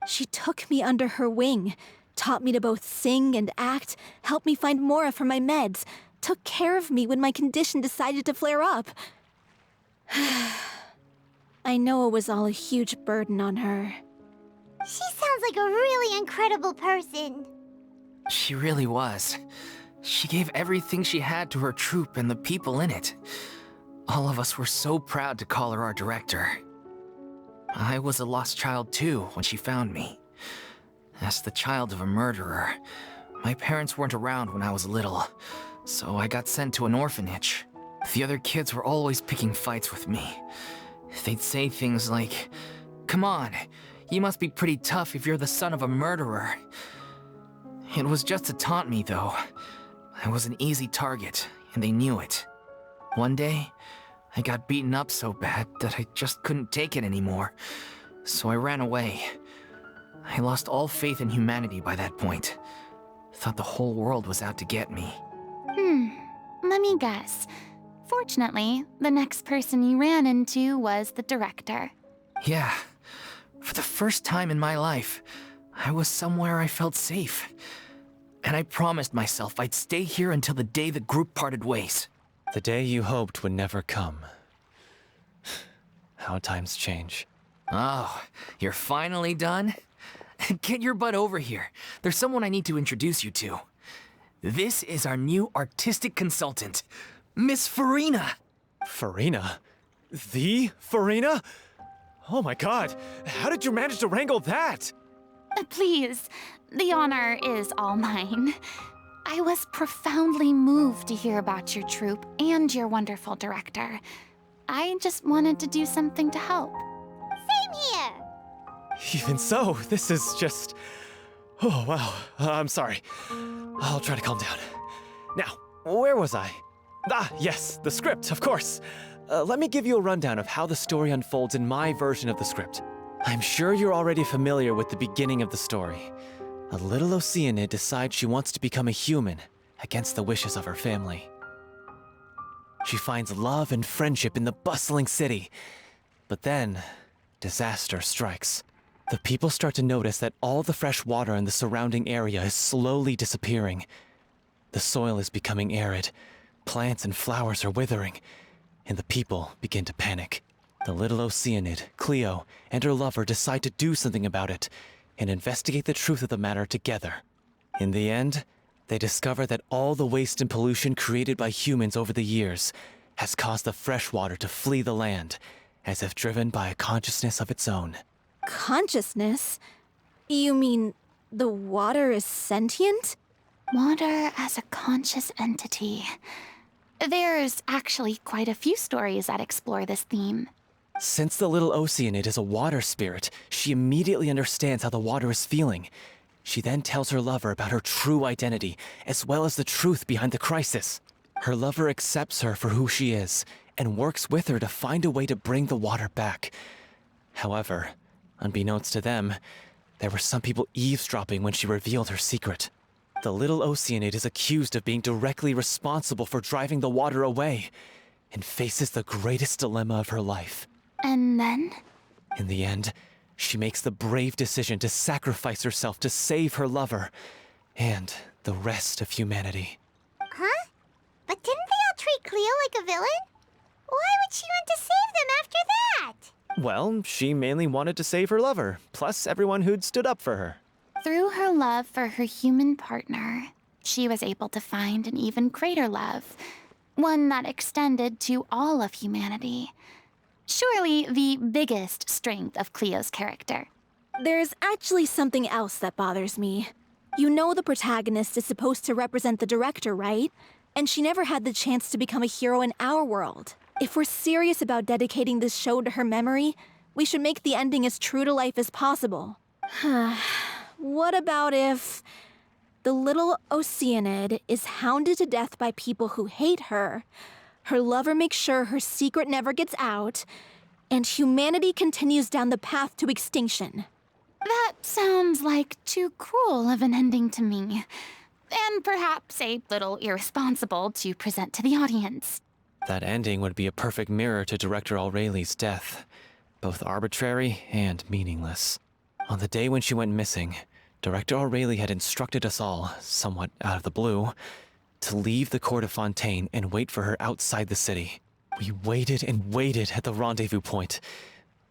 She took me under her wing, taught me to both sing and act, helped me find Mora for my meds, took care of me when my condition decided to flare up. I know it was all a huge burden on her. She sounds like a really incredible person. She really was. She gave everything she had to her troupe and the people in it. All of us were so proud to call her our director. I was a lost child too when she found me. As the child of a murderer, my parents weren't around when I was little, so I got sent to an orphanage. The other kids were always picking fights with me. They'd say things like, "Come on, you must be pretty tough if you're the son of a murderer." It was just to taunt me, though. I was an easy target, and they knew it. One day, I got beaten up so bad that I just couldn't take it anymore, so I ran away. I lost all faith in humanity by that point. Thought the whole world was out to get me. Let me guess. Fortunately, the next person you ran into was the director. Yeah. For the first time in my life, I was somewhere I felt safe. And I promised myself I'd stay here until the day the group parted ways. The day you hoped would never come. How times change. Oh, you're finally done? Get your butt over here. There's someone I need to introduce you to. This is our new artistic consultant, Miss Furina. Furina? The Furina? Oh my god, how did you manage to wrangle that? Please, the honor is all mine. I was profoundly moved to hear about your troupe and your wonderful director. I just wanted to do something to help. Same here. Even so, this is just... Oh, wow. I'm sorry. I'll try to calm down. Now, where was I? Ah, yes, the script, of course. Let me give you a rundown of how the story unfolds in my version of the script. I'm sure you're already familiar with the beginning of the story. A little Oceanid decides she wants to become a human against the wishes of her family. She finds love and friendship in the bustling city. But then, disaster strikes. The people start to notice that all the fresh water in the surrounding area is slowly disappearing. The soil is becoming arid, plants and flowers are withering, and the people begin to panic. The little Oceanid, Cleo, and her lover decide to do something about it and investigate the truth of the matter together. In the end, they discover that all the waste and pollution created by humans over the years has caused the fresh water to flee the land, as if driven by a consciousness of its own. Consciousness? You mean the water is sentient? Water as a conscious entity. There's actually quite a few stories that explore this theme. Since the little Oceanid is a water spirit, she immediately understands how the water is feeling. She then tells her lover about her true identity, as well as the truth behind the crisis. Her lover accepts her for who she is, and works with her to find a way to bring the water back. However, unbeknownst to them, there were some people eavesdropping when she revealed her secret. The little Oceanid is accused of being directly responsible for driving the water away, and faces the greatest dilemma of her life. And then? In the end, she makes the brave decision to sacrifice herself to save her lover, and the rest of humanity. Huh? But didn't they all treat Cleo like a villain? Why would she want to save them after that? Well, she mainly wanted to save her lover, plus everyone who'd stood up for her. Through her love for her human partner, she was able to find an even greater love, one that extended to all of humanity. Surely the biggest strength of Cleo's character. There's actually something else that bothers me. You know the protagonist is supposed to represent the director, right? And she never had the chance to become a hero in our world. If we're serious about dedicating this show to her memory, we should make the ending as true to life as possible. What about if the little Oceanid is hounded to death by people who hate her, her lover makes sure her secret never gets out, and humanity continues down the path to extinction? That sounds like too cruel of an ending to me. And perhaps a little irresponsible to present to the audience. That ending would be a perfect mirror to Director Aureli's death. both arbitrary and meaningless. On the day when she went missing, Director O'Reilly had instructed us all, somewhat out of the blue, to leave the court of Fontaine and wait for her outside the city. We waited and waited at the rendezvous point,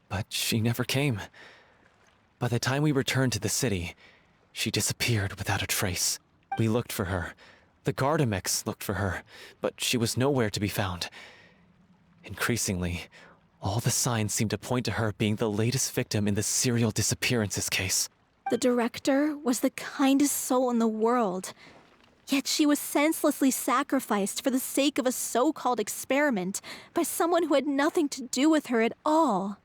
but she never came. By the time we returned to the city, she disappeared without a trace. We looked for her. The Gardamex looked for her, but she was nowhere to be found. Increasingly, all the signs seemed to point to her being the latest victim in the serial disappearances case. The director was the kindest soul in the world. Yet she was senselessly sacrificed for the sake of a so-called experiment by someone who had nothing to do with her at all.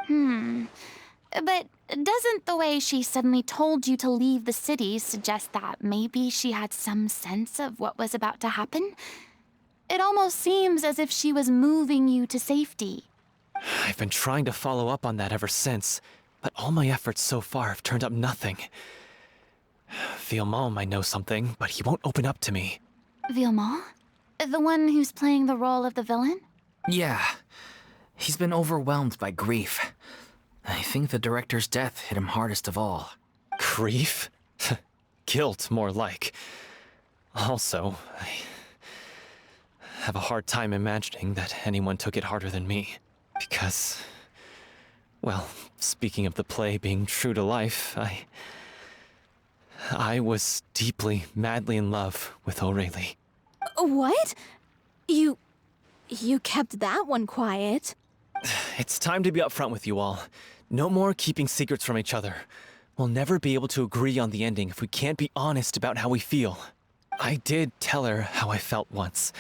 But doesn't the way she suddenly told you to leave the city suggest that maybe she had some sense of what was about to happen? It almost seems as if she was moving you to safety. I've been trying to follow up on that ever since, but all my efforts so far have turned up nothing. Villemont might know something, but he won't open up to me. Villemont? The one who's playing the role of the villain? Yeah. He's been overwhelmed by grief. I think the director's death hit him hardest of all. Grief? Guilt, more like. Also, I have a hard time imagining that anyone took it harder than me. Because, well, speaking of the play being true to life, I was deeply, madly in love with O'Reilly. What? You kept that one quiet. It's time to be upfront with you all. No more keeping secrets from each other. We'll never be able to agree on the ending if we can't be honest about how we feel. I did tell her how I felt once,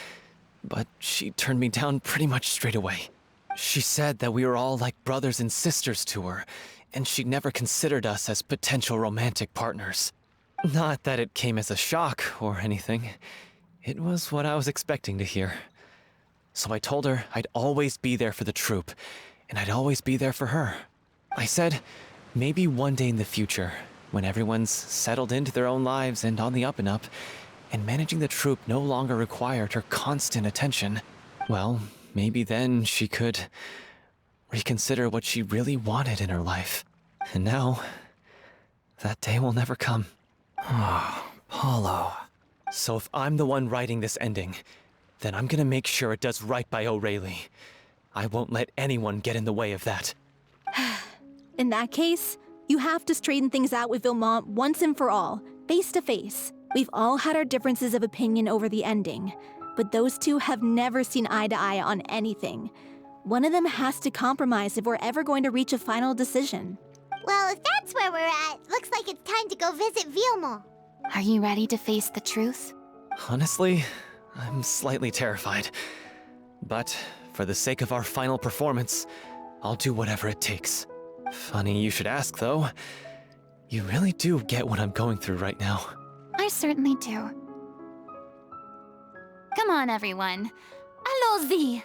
but she turned me down pretty much straight away. She said that we were all like brothers and sisters to her, and she'd never considered us as potential romantic partners. Not that it came as a shock or anything. It was what I was expecting to hear. So I told her I'd always be there for the troupe, and I'd always be there for her. I said, maybe one day in the future, when everyone's settled into their own lives and on the up and up, and managing the troupe no longer required her constant attention, well, maybe then she could reconsider what she really wanted in her life. And now, that day will never come. Oh, Paulo. So if I'm the one writing this ending, then I'm gonna make sure it does right by O'Reilly. I won't let anyone get in the way of that. In that case, you have to straighten things out with Villemont once and for all, face to face. We've all had our differences of opinion over the ending, but those two have never seen eye to eye on anything. One of them has to compromise if we're ever going to reach a final decision. Well, if that's where we're at, looks like it's time to go visit Villemont. Are you ready to face the truth? Honestly, I'm slightly terrified. But for the sake of our final performance, I'll do whatever it takes. Funny you should ask, though. You really do get what I'm going through right now. I certainly do. Come on, everyone. Allons-y!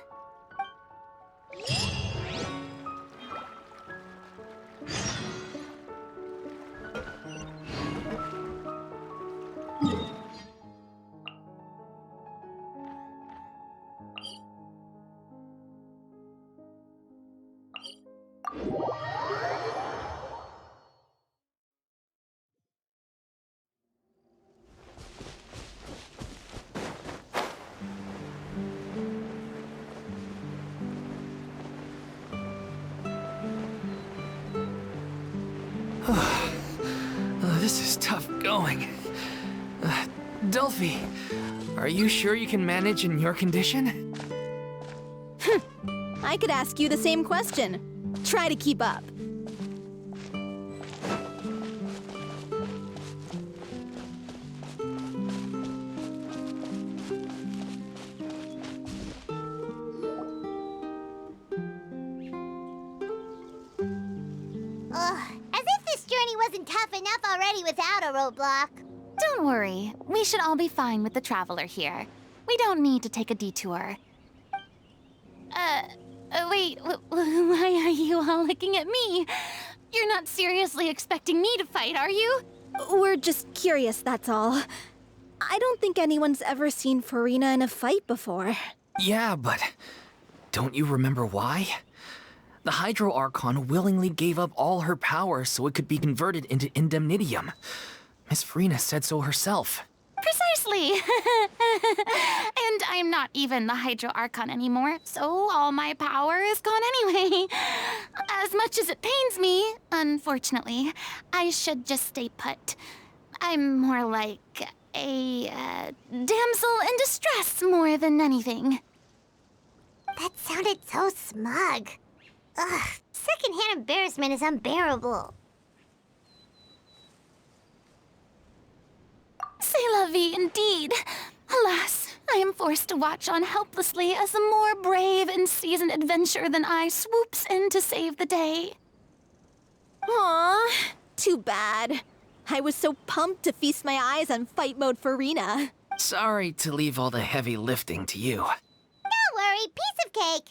This is tough going. Delphi, are you sure you can manage in your condition? I could ask you the same question. Try to keep up. As if this journey wasn't tough enough already without a roadblock. Don't worry. We should all be fine with the traveler here. We don't need to take a detour. Wait, why are you all looking at me? You're not seriously expecting me to fight, are you? We're just curious, that's all. I don't think anyone's ever seen Furina in a fight before. Yeah, but don't you remember why? The Hydro Archon willingly gave up all her power so it could be converted into indemnitium. Miss Furina said so herself. Precisely. And I'm not even the Hydro Archon anymore, so all my power is gone anyway. As much as it pains me, unfortunately, I should just stay put. I'm more like a damsel in distress more than anything. That sounded so smug. Ugh, secondhand embarrassment is unbearable. C'est la vie indeed. Alas, I am forced to watch on helplessly as a more brave and seasoned adventurer than I swoops in to save the day. Aw, too bad. I was so pumped to feast my eyes on fight mode Furina. Sorry to leave all the heavy lifting to you. Don't worry, piece of cake.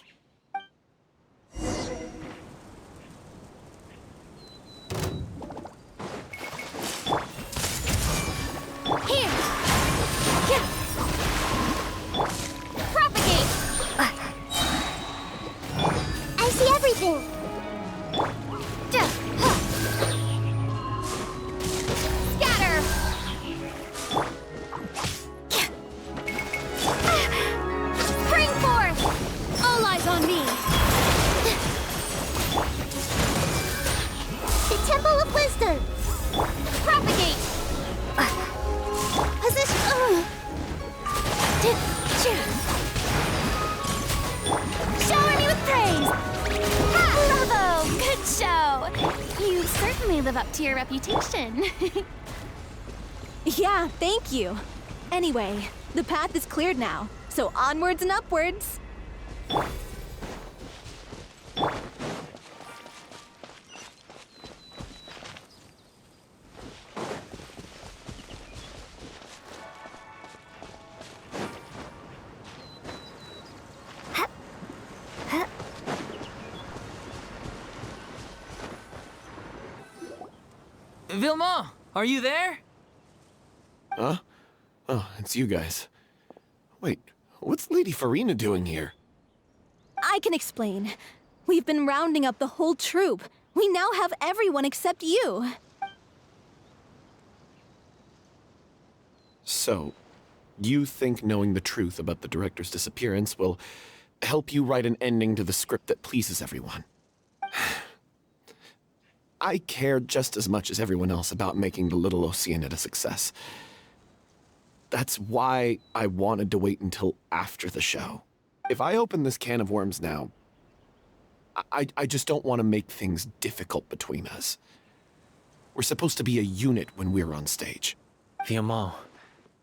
Here! Yeah. Propagate! I see everything. Scatter! Spring forth! All eyes on me! The Temple of Wisdom. Propagate! Position. Shower me with praise! Bravo! Good show! You certainly live up to your reputation. Yeah, thank you. Anyway, the path is cleared now, so onwards and upwards. Vilma, are you there? Huh? Oh, it's you guys. Wait, what's Lady Furina doing here? I can explain. We've been rounding up the whole troop. We now have everyone except you. So, you think knowing the truth about the director's disappearance will help you write an ending to the script that pleases everyone? I care just as much as everyone else about making the Little Oceanid a success. That's why I wanted to wait until after the show. If I open this can of worms now, I just don't want to make things difficult between us. We're supposed to be a unit when we're on stage. Vilma,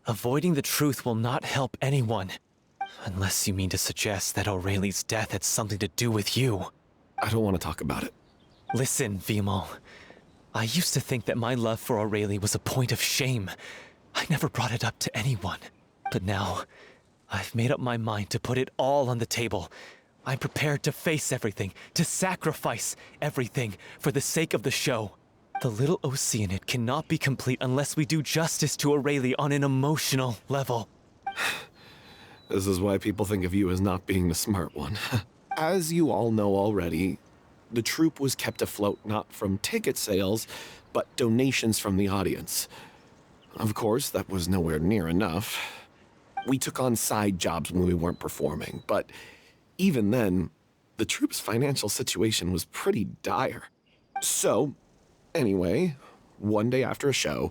avoiding the truth will not help anyone. Unless you mean to suggest that Aurelie's death had something to do with you. I don't want to talk about it. Listen, Vilma. I used to think that my love for Aurelie was a point of shame. I never brought it up to anyone. But now, I've made up my mind to put it all on the table. I'm prepared to face everything, to sacrifice everything for the sake of the show. The Little Oceanid cannot be complete unless we do justice to Aurelie on an emotional level. This is why people think of you as not being the smart one. As you all know already, the troupe was kept afloat not from ticket sales, but donations from the audience. Of course, that was nowhere near enough. We took on side jobs when we weren't performing, but even then, the troupe's financial situation was pretty dire. So, anyway, one day after a show,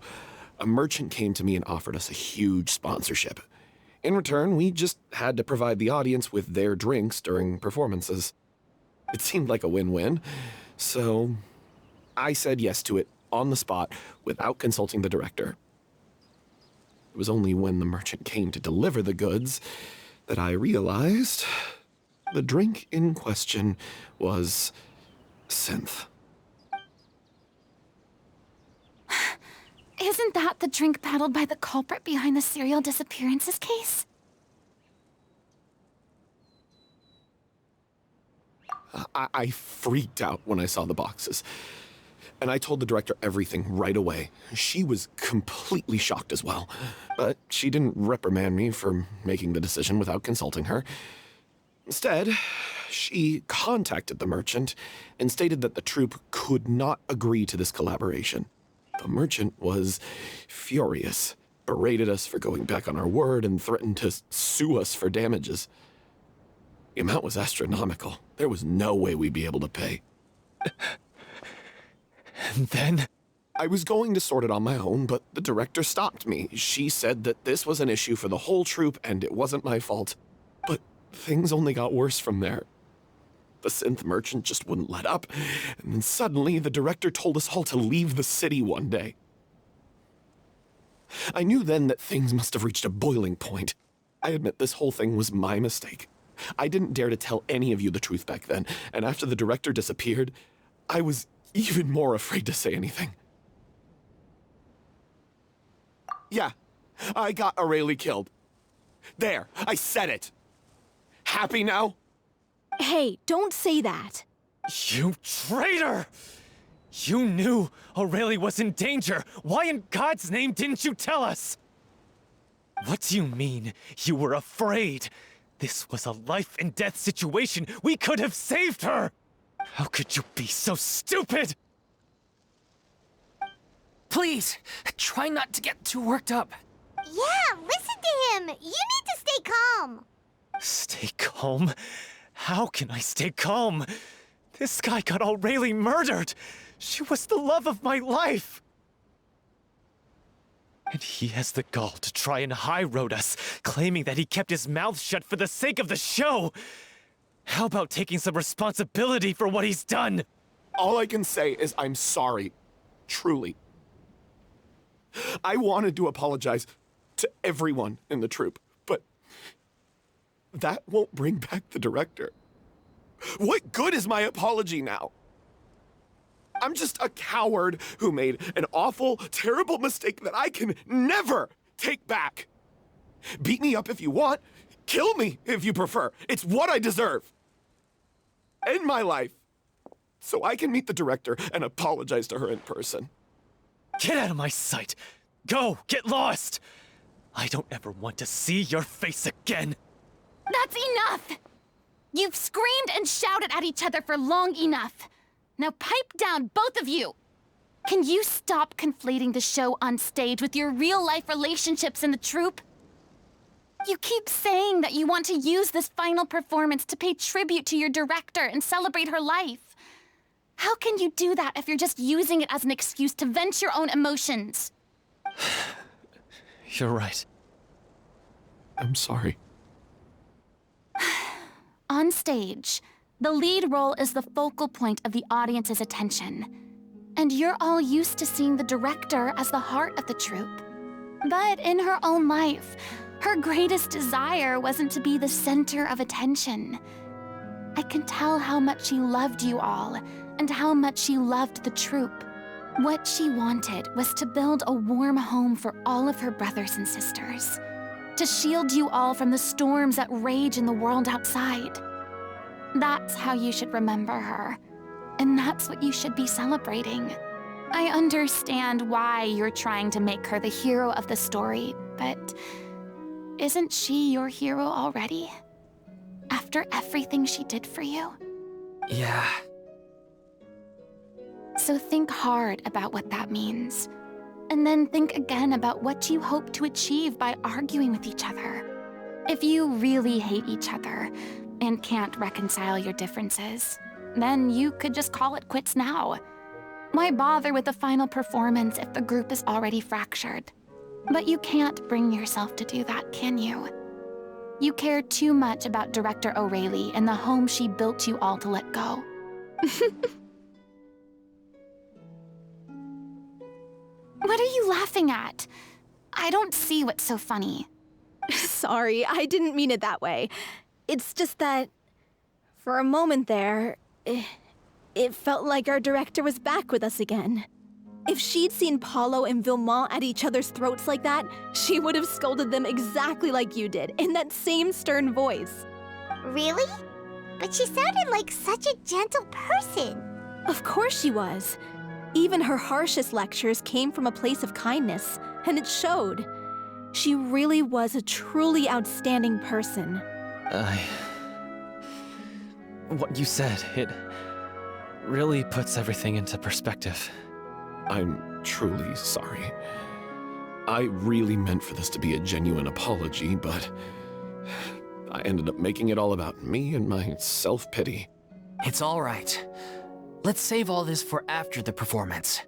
a merchant came to me and offered us a huge sponsorship. In return, we just had to provide the audience with their drinks during performances. It seemed like a win-win, so I said yes to it on the spot without consulting the director. It was only when the merchant came to deliver the goods that I realized the drink in question was synth. Isn't that the drink paddled by the culprit behind the serial disappearances case? I freaked out when I saw the boxes. And I told the director everything right away. She was completely shocked as well. But she didn't reprimand me for making the decision without consulting her. Instead, She contacted the merchant and stated that the troupe could not agree to this collaboration. The merchant was furious, berated us for going back on our word, and threatened to sue us for damages. The amount was astronomical. There was no way we'd be able to pay. And then? I was going to sort it on my own, but the director stopped me. She said that this was an issue for the whole troupe and it wasn't my fault. But things only got worse from there. The synth merchant just wouldn't let up, and then suddenly the director told us all to leave the city one day. I knew then that things must have reached a boiling point. I admit this whole thing was my mistake. I didn't dare to tell any of you the truth back then, and after the director disappeared, I was even more afraid to say anything. Yeah, I got Aurelie killed. There, I said it. Happy now? Hey, don't say that. You traitor! You knew Aurelie was in danger. Why in God's name didn't you tell us? What do you mean, you were afraid? This was a life and death situation. We could have saved her! How could you be so stupid? Please, try not to get too worked up. Yeah, listen to him. You need to stay calm. Stay calm? How can I stay calm? This guy got Aurelie murdered. She was the love of my life. And he has the gall to try and high-road us, claiming that he kept his mouth shut for the sake of the show. How about taking some responsibility for what he's done? All I can say is I'm sorry. Truly. I wanted to apologize to everyone in the troupe, but that won't bring back the director. What good is my apology now? I'm just a coward who made an awful, terrible mistake that I can never take back. Beat me up if you want. Kill me if you prefer. It's what I deserve. End my life so I can meet the director and apologize to her in person. Get out of my sight! Go! Get lost! I don't ever want to see your face again! That's enough! You've screamed and shouted at each other for long enough. Now pipe down, both of you! Can you stop conflating the show on stage with your real-life relationships in the troupe? You keep saying that you want to use this final performance to pay tribute to your director and celebrate her life. How can you do that if you're just using it as an excuse to vent your own emotions? You're right. I'm sorry. On stage, the lead role is the focal point of the audience's attention. And you're all used to seeing the director as the heart of the troupe. But in her own life, her greatest desire wasn't to be the center of attention. I can tell how much she loved you all, and how much she loved the troupe. What she wanted was to build a warm home for all of her brothers and sisters. To shield you all from the storms that rage in the world outside. That's how you should remember her. And that's what you should be celebrating. I understand why you're trying to make her the hero of the story, but isn't she your hero already? After everything she did for you? Yeah. So think hard about what that means. And then think again about what you hope to achieve by arguing with each other. If you really hate each other and can't reconcile your differences, then you could just call it quits now. Why bother with the final performance if the group is already fractured? But you can't bring yourself to do that, can you? You care too much about Director Aurelie and the home she built you all to let go. What are you laughing at? I don't see what's so funny. Sorry, I didn't mean it that way. It's just that, for a moment there, it felt like our director was back with us again. If she'd seen Paulo and Vilmont at each other's throats like that, she would have scolded them exactly like you did, in that same stern voice. Really? But she sounded like such a gentle person. Of course she was. Even her harshest lectures came from a place of kindness, and it showed. She really was a truly outstanding person. what you said. It really puts everything into perspective. I'm truly sorry. I really meant for this to be a genuine apology, but I ended up making it all about me and my self-pity. It's all right. Let's save all this for after the performance.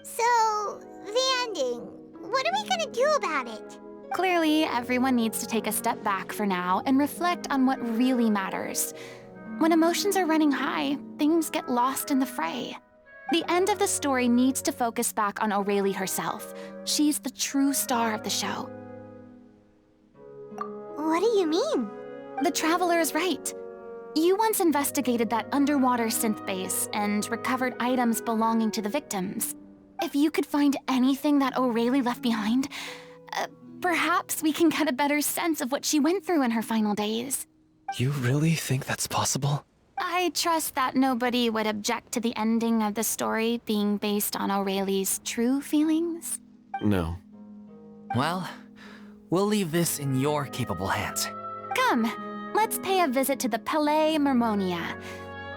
So, the ending. What are we gonna do about it? Clearly, everyone needs to take a step back for now and reflect on what really matters. When emotions are running high, things get lost in the fray. The end of the story needs to focus back on Aurelie herself. She's the true star of the show. What do you mean? The Traveler is right. You once investigated that underwater synth base and recovered items belonging to the victims. If you could find anything that Aurelie left behind, perhaps we can get a better sense of what she went through in her final days. You really think that's possible? I trust that nobody would object to the ending of the story being based on Aurelie's true feelings. No. Well, we'll leave this in your capable hands. Come, let's pay a visit to the Palais Mermonia.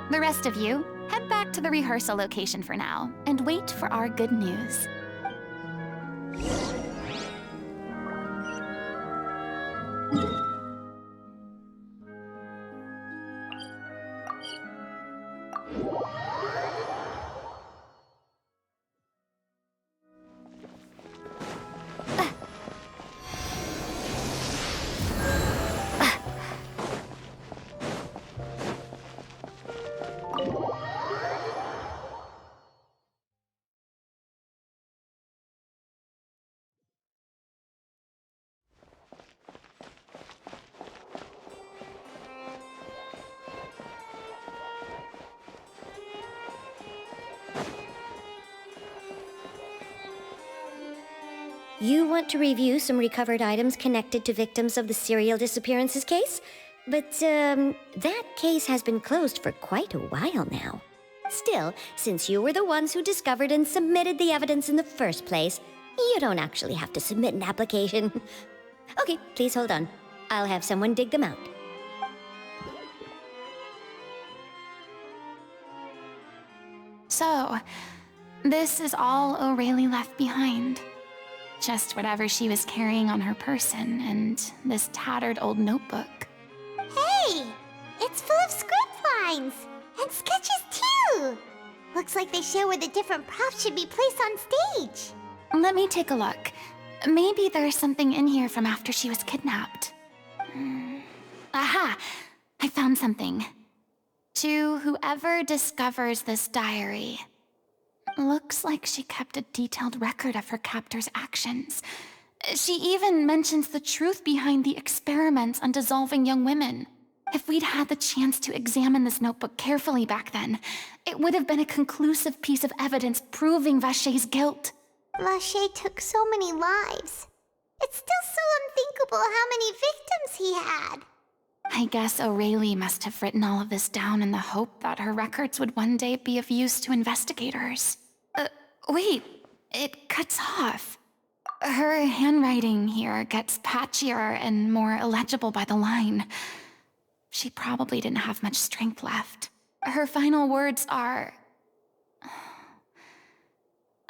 The rest of you, head back to the rehearsal location for now and wait for our good news. You want to review some recovered items connected to victims of the serial disappearances case? But, that case has been closed for quite a while now. Still, since you were the ones who discovered and submitted the evidence in the first place, you don't actually have to submit an application. Okay, please hold on. I'll have someone dig them out. So, this is all Aurelie left behind. Just whatever she was carrying on her person and this tattered old notebook. Hey! It's full of script lines! And sketches too! Looks like they show where the different props should be placed on stage. Let me take a look. Maybe there's something in here from after she was kidnapped. Aha! I found something. To whoever discovers this diary. Looks like she kept a detailed record of her captor's actions. She even mentions the truth behind the experiments on dissolving young women. If we'd had the chance to examine this notebook carefully back then, it would have been a conclusive piece of evidence proving Vachey's guilt. Vachey took so many lives. It's still so unthinkable how many victims he had. I guess Aurelie must have written all of this down in the hope that her records would one day be of use to investigators. Wait, it cuts off. Her handwriting here gets patchier and more illegible by the line. She probably didn't have much strength left. Her final words are...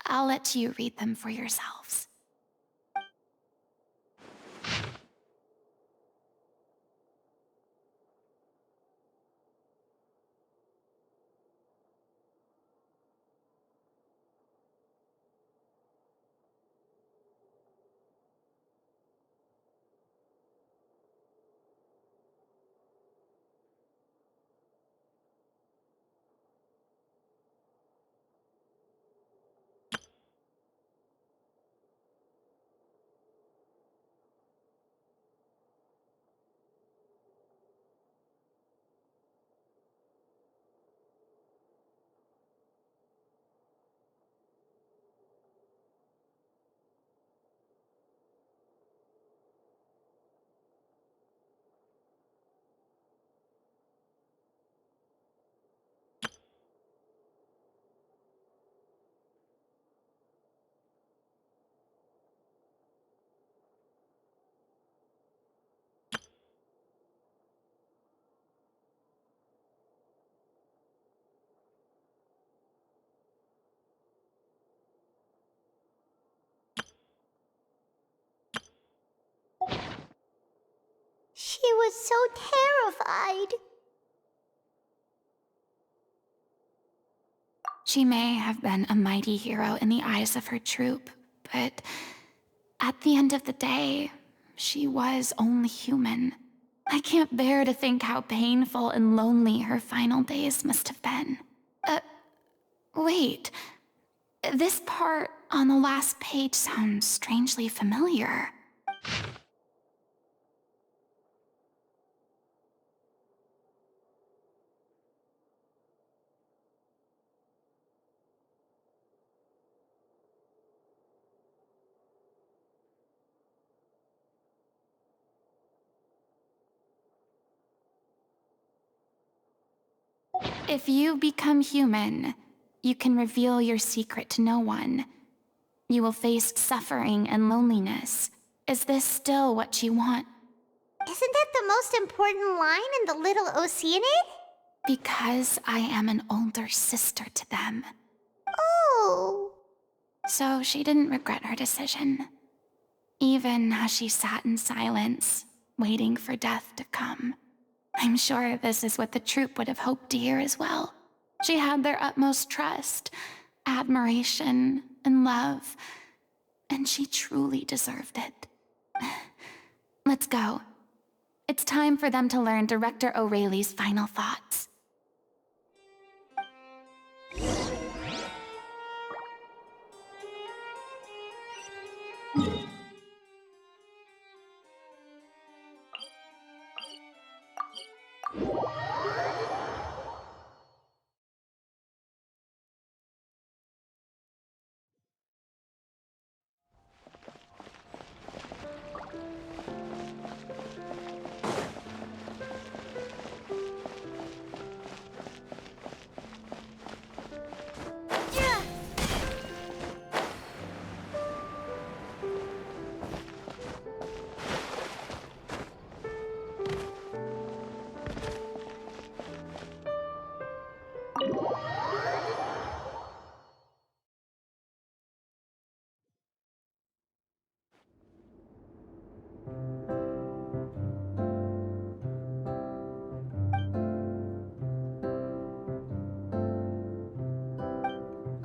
I'll let you read them for yourselves. She was so terrified. She may have been a mighty hero in the eyes of her troop, but at the end of the day, she was only human. I can't bear to think how painful and lonely her final days must have been. Wait. This part on the last page sounds strangely familiar. If you become human, you can reveal your secret to no one. You will face suffering and loneliness. Is this still what you want? Isn't that the most important line in the Little Oceanid? Because I am an older sister to them. Oh. So she didn't regret her decision. Even as she sat in silence, waiting for death to come. I'm sure this is what the troupe would have hoped to hear as well. She had their utmost trust, admiration, and love, and she truly deserved it. Let's go. It's time for them to learn Director O'Reilly's final thoughts.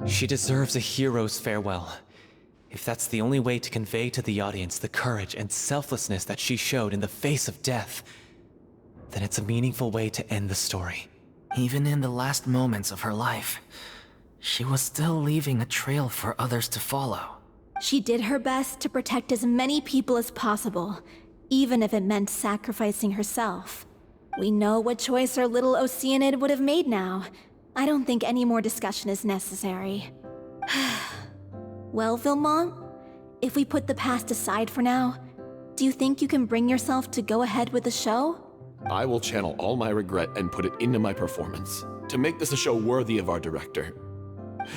She deserves a hero's farewell. If that's the only way to convey to the audience the courage and selflessness that she showed in the face of death, then it's a meaningful way to end the story. Even in the last moments of her life, she was still leaving a trail for others to follow. She did her best to protect as many people as possible, even if it meant sacrificing herself. We know what choice our little Oceanid would have made now. I don't think any more discussion is necessary. Well, Vilmont, if we put the past aside for now, do you think you can bring yourself to go ahead with the show? I will channel all my regret and put it into my performance, to make this a show worthy of our director.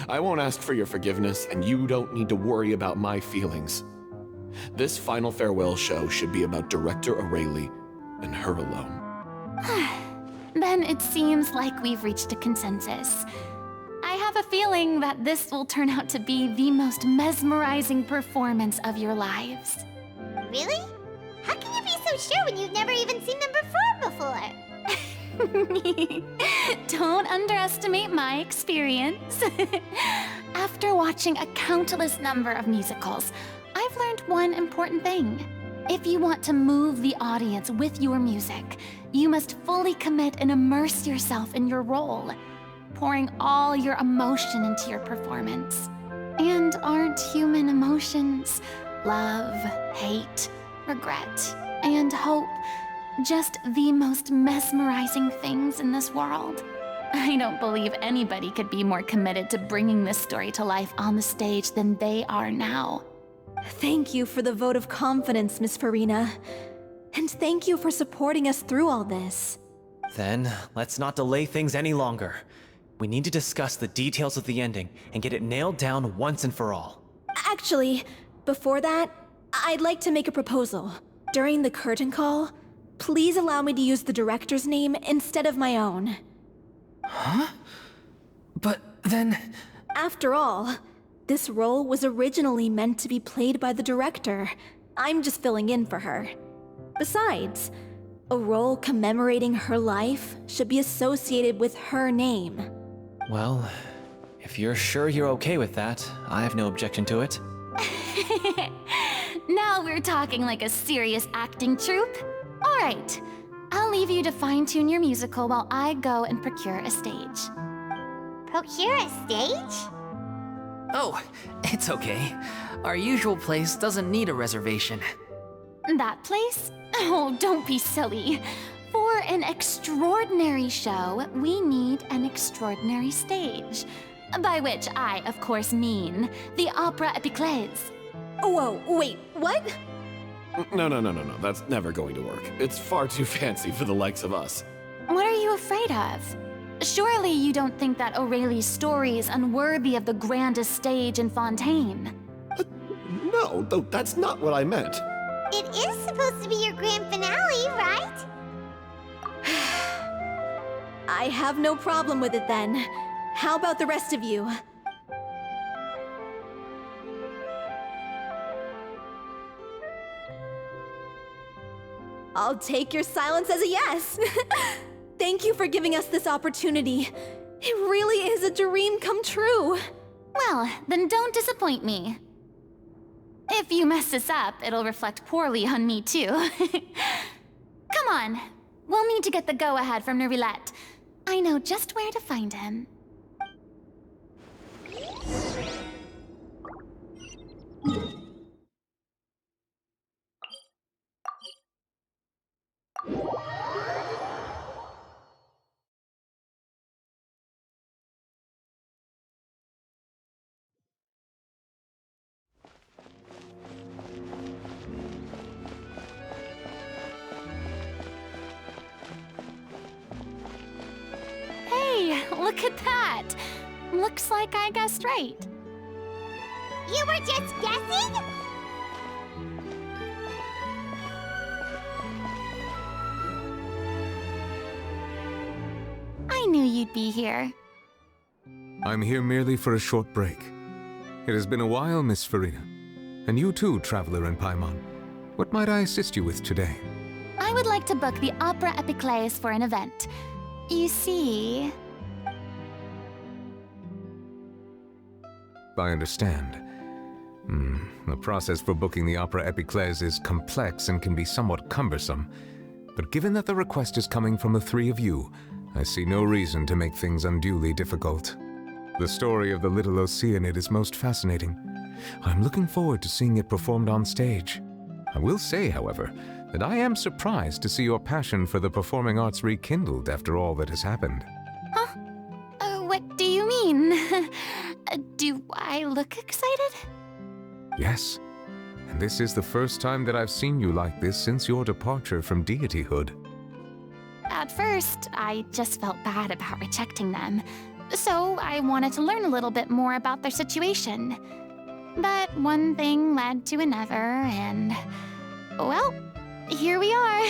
I won't ask for your forgiveness, and you don't need to worry about my feelings. This final farewell show should be about Director O'Reilly and her alone. Then it seems like we've reached a consensus. I have a feeling that this will turn out to be the most mesmerizing performance of your lives. Really? How can you be so sure when you've never even seen them perform before? Don't underestimate my experience. After watching a countless number of musicals, I've learned one important thing. If you want to move the audience with your music, you must fully commit and immerse yourself in your role, pouring all your emotion into your performance. And aren't human emotions, love, hate, regret, and hope, just the most mesmerizing things in this world? I don't believe anybody could be more committed to bringing this story to life on the stage than they are now. Thank you for the vote of confidence, Miss Furina. And thank you for supporting us through all this. Then, let's not delay things any longer. We need to discuss the details of the ending and get it nailed down once and for all. Actually, before that, I'd like to make a proposal. During the curtain call, please allow me to use the director's name instead of my own. Huh? But then... After all, this role was originally meant to be played by the director. I'm just filling in for her. Besides, A role commemorating her life should be associated with her name. Well, if you're sure you're okay with that, I have no objection to it. Now we're talking like a serious acting troupe. All right, I'll leave you to fine-tune your musical while I go and procure a stage. Procure a stage? Oh, it's okay. Our usual place doesn't need a reservation. That place? Oh, don't be silly. For an extraordinary show, we need an extraordinary stage. By which I, of course, mean the Opera Epiclese. Whoa, wait, what? No. That's never going to work. It's far too fancy for the likes of us. What are you afraid of? Surely you don't think that Aurelie's story is unworthy of the grandest stage in Fontaine? No, though that's not what I meant. It is supposed to be your grand finale, right? I have no problem with it then. How about the rest of you? I'll take your silence as a yes. Thank you for giving us this opportunity. It really is a dream come true. Well, then don't disappoint me. If you mess this up, it'll reflect poorly on me too. Come on, we'll need to get the go-ahead from Nerilette. I know just where to find him. Hey, look at that! Looks like I guessed right. You were just guessing? I knew you'd be here. I'm here merely for a short break. It has been a while, Miss Furina. And you too, Traveler in Paimon. What might I assist you with today? I would like to book the Opera Epiclese for an event. You see... I understand. The process for booking the Opera Epiclese is complex and can be somewhat cumbersome. But given that the request is coming from the three of you, I see no reason to make things unduly difficult. The story of the Little Oceanid is most fascinating. I'm looking forward to seeing it performed on stage. I will say, however, that I am surprised to see your passion for the performing arts rekindled after all that has happened. Huh? What do you mean? Do I look excited? Yes, and this is the first time that I've seen you like this since your departure from deityhood. At first, I just felt bad about rejecting them, so I wanted to learn a little bit more about their situation. But one thing led to another, and... well, here we are.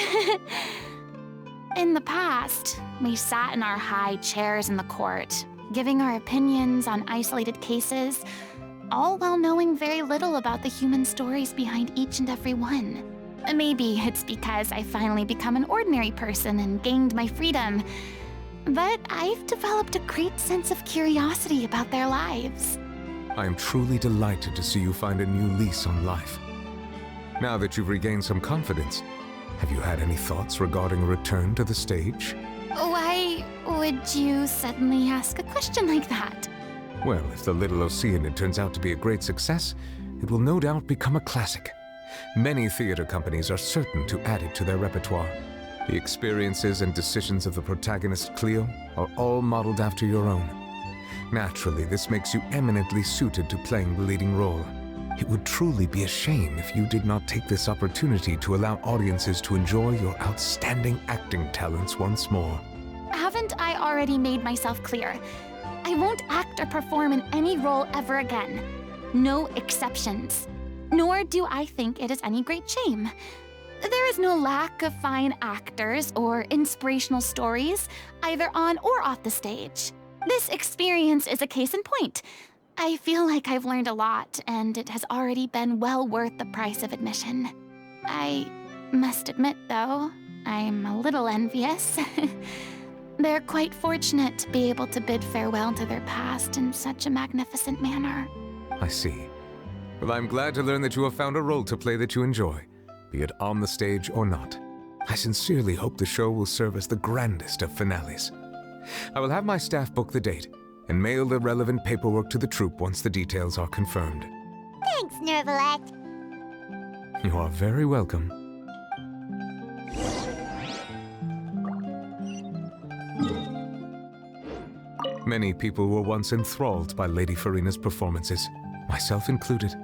In the past, we sat in our high chairs in the court, giving our opinions on isolated cases, all while knowing very little about the human stories behind each and every one. Maybe it's because I finally become an ordinary person and gained my freedom, but I've developed a great sense of curiosity about their lives. I am truly delighted to see you find a new lease on life. Now that you've regained some confidence, have you had any thoughts regarding a return to the stage? Why would you suddenly ask a question like that? Well, if the Little Oceanid turns out to be a great success, it will no doubt become a classic. Many theater companies are certain to add it to their repertoire. The experiences and decisions of the protagonist Cleo are all modeled after your own. Naturally, this makes you eminently suited to playing the leading role. It would truly be a shame if you did not take this opportunity to allow audiences to enjoy your outstanding acting talents once more. Haven't I already made myself clear? I won't act or perform in any role ever again. No exceptions. Nor do I think it is any great shame. There is no lack of fine actors or inspirational stories, either on or off the stage. This experience is a case in point. I feel like I've learned a lot, and it has already been well worth the price of admission. I must admit, though, I'm a little envious. They're quite fortunate to be able to bid farewell to their past in such a magnificent manner. I see. Well, I'm glad to learn that you have found a role to play that you enjoy, be it on the stage or not. I sincerely hope the show will serve as the grandest of finales. I will have my staff book the date and mail the relevant paperwork to the troupe once the details are confirmed. Thanks, Nervalette. You are very welcome. Many people were once enthralled by Lady Furina's performances, myself included.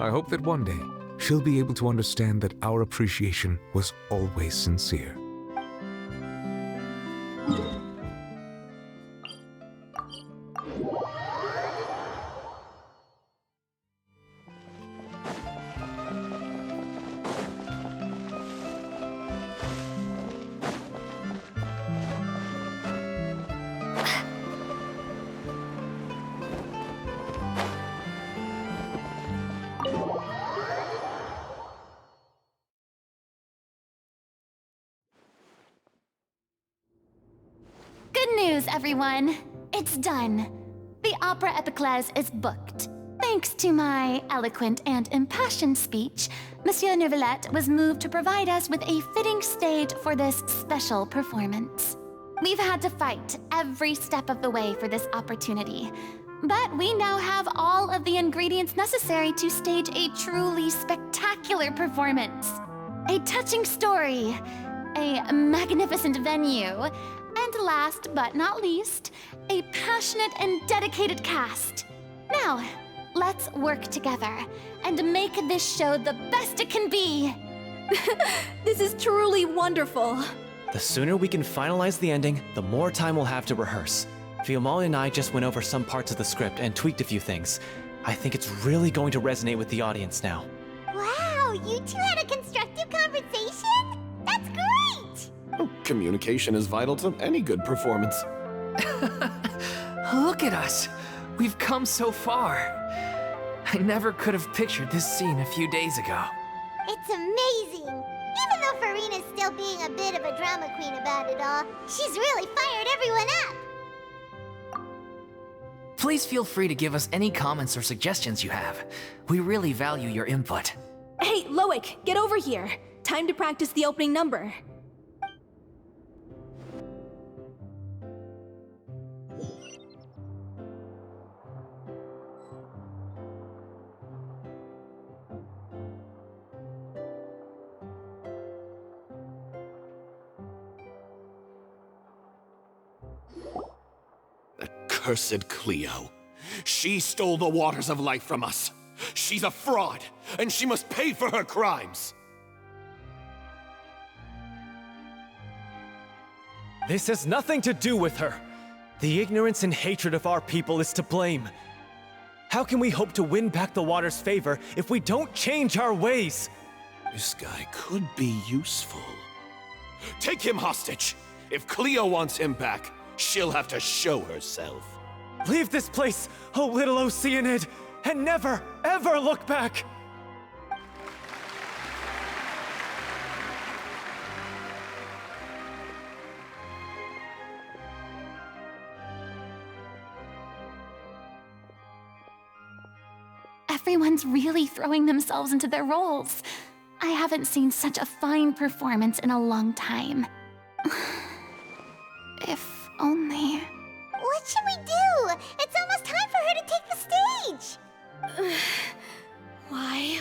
I hope that one day she'll be able to understand that our appreciation was always sincere. Good news, everyone. It's done. The Opera Epiclese is booked. Thanks to my eloquent and impassioned speech, Monsieur Nervalette was moved to provide us with a fitting stage for this special performance. We've had to fight every step of the way for this opportunity, but we now have all of the ingredients necessary to stage a truly spectacular performance. A touching story, a magnificent venue, and last but not least, a passionate and dedicated cast. Now, let's work together and make this show the best it can be. This is truly wonderful. The sooner we can finalize the ending, the more time we'll have to rehearse. Fiamma and I just went over some parts of the script and tweaked a few things. I think it's really going to resonate with the audience now. Wow, you two had a constructive conversation? That's great! Communication is vital to any good performance. Look at us. We've come so far. I never could have pictured this scene a few days ago. It's amazing! Even though Furina's still being a bit of a drama queen about it all, she's really fired everyone up! Please feel free to give us any comments or suggestions you have. We really value your input. Hey, Loic, get over here. Time to practice the opening number. Cursed Cleo. She stole the waters of life from us. She's a fraud, and she must pay for her crimes. This has nothing to do with her. The ignorance and hatred of our people is to blame. How can we hope to win back the water's favor if we don't change our ways? This guy could be useful. Take him hostage. If Cleo wants him back, she'll have to show herself. Leave this place, oh little Oceanid, and never, ever look back! Everyone's really throwing themselves into their roles. I haven't seen such a fine performance in a long time. If only... What should we do? It's almost time for her to take the stage! Why?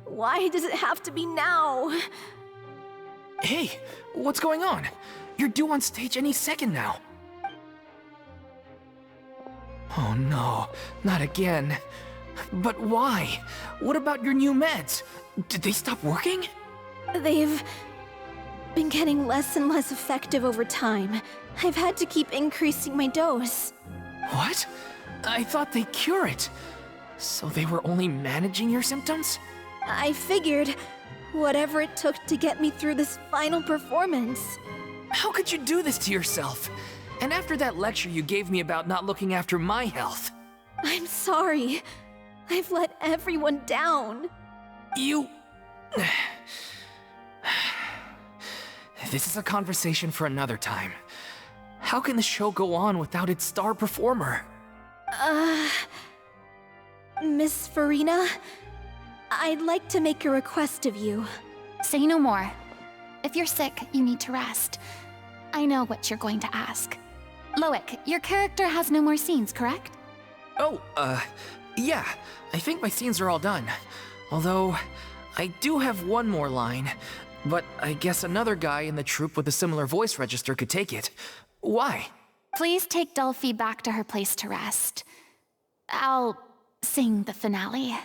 Why does it have to be now? Hey, what's going on? You're due on stage any second now. Oh no, not again. But why? What about your new meds? Did they stop working? They've been getting less and less effective over time. I've had to keep increasing my dose. What? I thought they cure it. So they were only managing your symptoms? I figured whatever it took to get me through this final performance. How could you do this to yourself? And after that lecture you gave me about not looking after my health. I'm sorry. I've let everyone down. You... this is a conversation for another time. How can the show go on without its star performer? Miss Furina, I'd like to make a request of you. Say no more. If you're sick, you need to rest. I know what you're going to ask. Loic, your character has no more scenes, correct? Oh, yeah. I think my scenes are all done. Although, I do have one more line, but I guess another guy in the troupe with a similar voice register could take it. Why? Please take Delphi back to her place to rest. I'll sing the finale.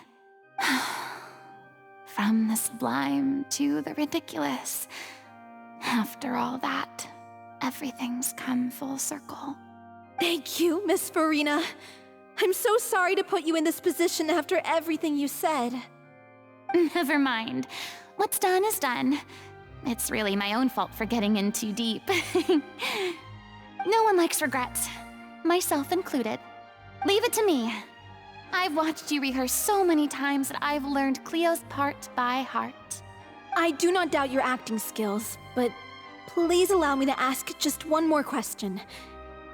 From the sublime to the ridiculous. After all that, everything's come full circle. Thank you, Miss Furina. I'm so sorry to put you in this position after everything you said. Never mind. What's done is done. It's really my own fault for getting in too deep. No one likes regrets, myself included. Leave it to me. I've watched you rehearse so many times that I've learned Cleo's part by heart. I do not doubt your acting skills, but please allow me to ask just one more question.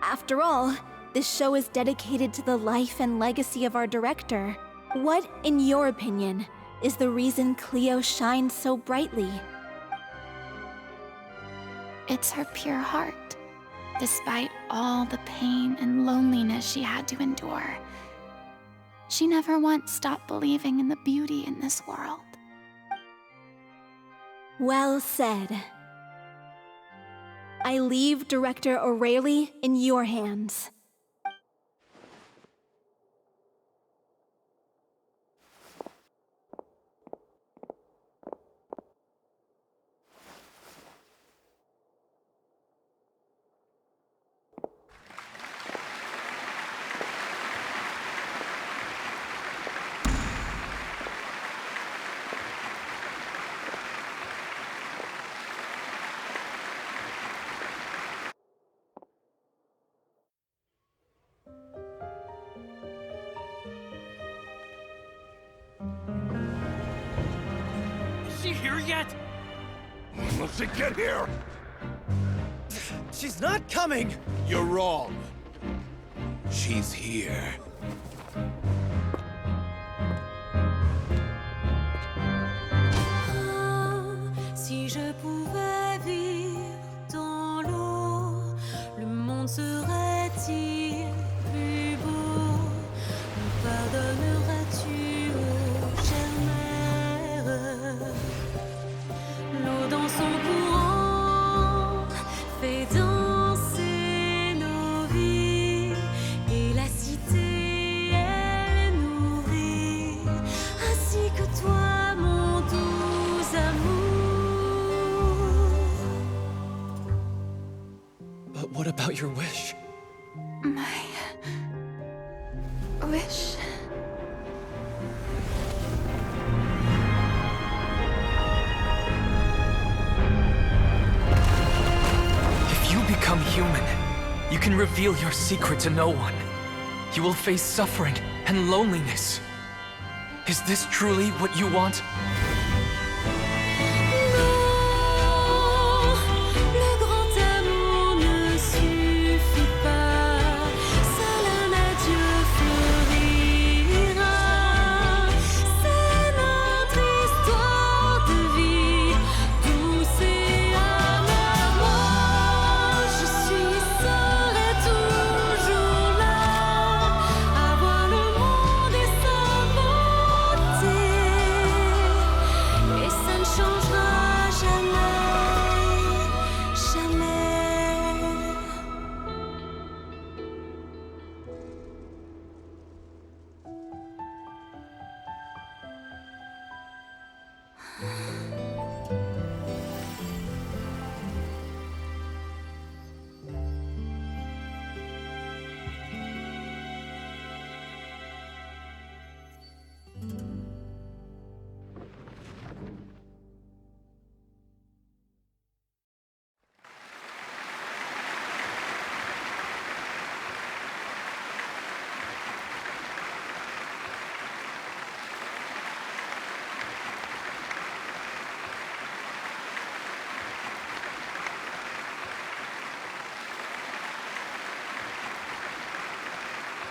After all, this show is dedicated to the life and legacy of our director. What, in your opinion, is the reason Cleo shines so brightly? It's her pure heart. Despite all the pain and loneliness she had to endure, she never once stopped believing in the beauty in this world. Well said. I leave Director O'Reilly in your hands. Is she here yet? When will she get here? She's not coming! You're wrong. She's here. Si je pouvais vivre dans l'eau, le monde serait-il plus beau? Me pardonneras-tu, ô chère mère? L'eau dans son courant fait danser nos vies, et la cité elle nourrit, ainsi que toi, mon doux amour. But what about your wish? My wish. If you become human, you can reveal your secret to no one. You will face suffering and loneliness. Is this truly what you want? Le grand amour ne suffit pas, seul un adieu fleurira. C'est notre histoire de vie, douce et amère. Moi, je serai toujours là, à voir le monde et sa beauté.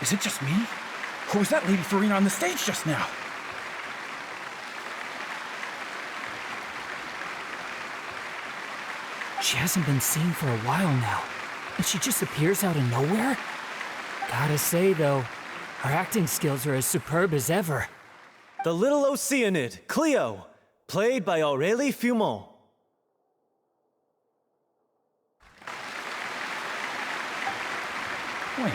Is it just me? Or was that Lady Furina on the stage just now? She hasn't been seen for a while now, and she just appears out of nowhere? Gotta say, though, her acting skills are as superb as ever. The little Oceanid, Cleo, played by Aurélie Fumont. Wait,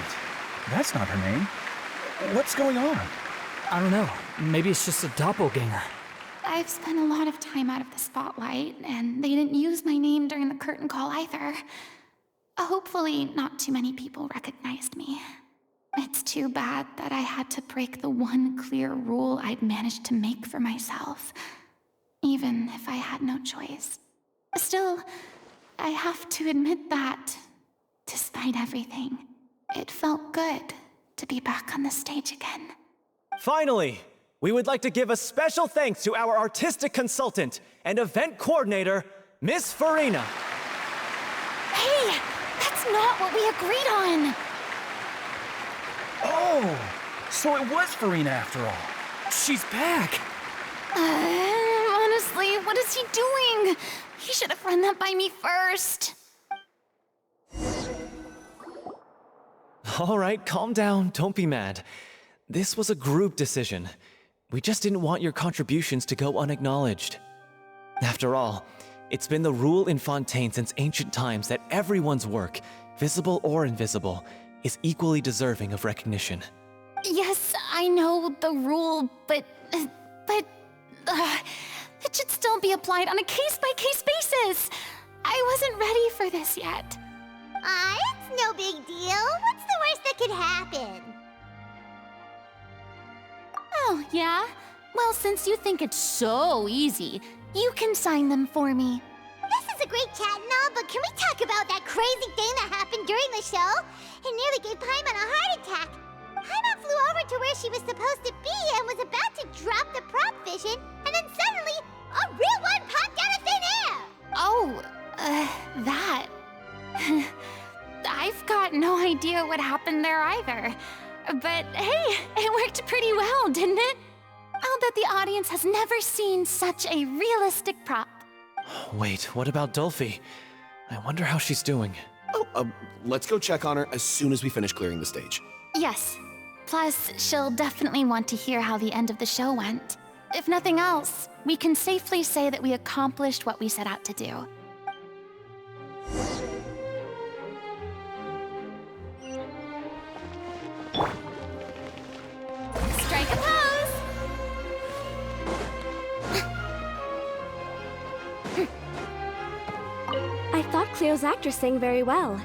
that's not her name. What's going on? I don't know. Maybe it's just a doppelganger. I've spent a lot of time out of the spotlight, and they didn't use my name during the curtain call either. Hopefully, not too many people recognized me. It's too bad that I had to break the one clear rule I'd managed to make for myself, even if I had no choice. Still, I have to admit that, despite everything, it felt good to be back on the stage again. Finally, we would like to give a special thanks to our artistic consultant and event coordinator, Miss Furina. Hey, that's not what we agreed on! Oh, so it was Furina after all. She's back! Honestly, what is he doing? He should have run that by me first. All right, calm down, don't be mad. This was a group decision. We just didn't want your contributions to go unacknowledged. After all, it's been the rule in Fontaine since ancient times that everyone's work, visible or invisible, is equally deserving of recognition. Yes, I know the rule, but it should still be applied on a case-by-case basis. I wasn't ready for this yet. It's no big deal. What's the worst that could happen? Oh, yeah? Well, since you think it's so easy, you can sign them for me. This is a great chat and all, but can we talk about that crazy thing that happened during the show? It nearly gave Paimon a heart attack. Paimon flew over to where she was supposed to be and was about to drop the prop vision, and then suddenly, a real one popped out of thin air! Oh, that. I've got no idea what happened there either. But hey, it worked pretty well, didn't it? I'll bet the audience has never seen such a realistic prop. Wait, what about Dolphy? I wonder how she's doing. Oh, let's go check on her as soon as we finish clearing the stage. Yes. Plus, she'll definitely want to hear how the end of the show went. If nothing else, we can safely say that we accomplished what we set out to do. Strike a pose! I thought Cleo's actress sang very well.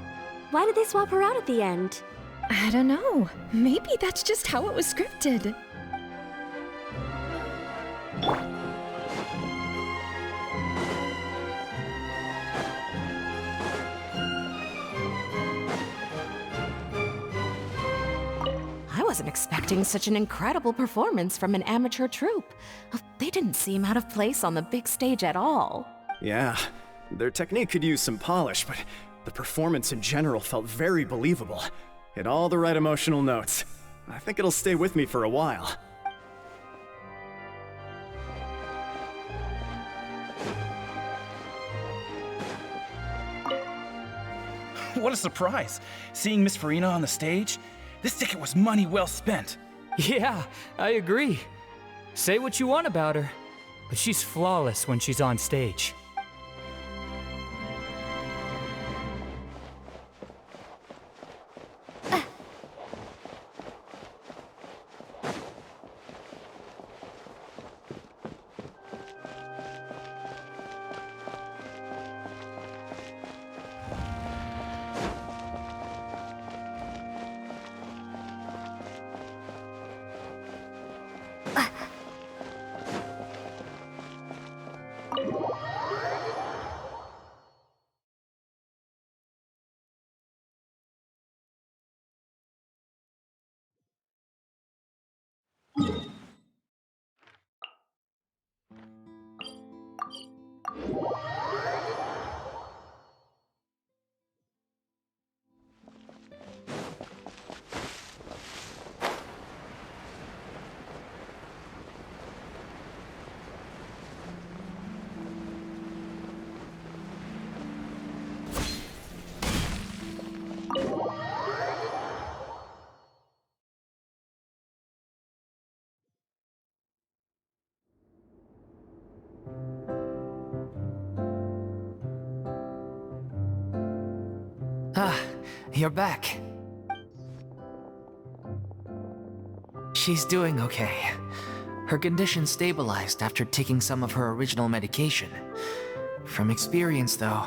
Why did they swap her out at the end? I don't know. Maybe that's just how it was scripted. I wasn't expecting such an incredible performance from an amateur troupe. They didn't seem out of place on the big stage at all. Yeah, their technique could use some polish, but the performance in general felt very believable. Hit all the right emotional notes. I think it'll stay with me for a while. What a surprise! Seeing Miss Furina on the stage? This ticket was money well spent. Yeah, I agree. Say what you want about her, but she's flawless when she's on stage. Ah, you're back. She's doing okay. Her condition stabilized after taking some of her original medication. From experience, though,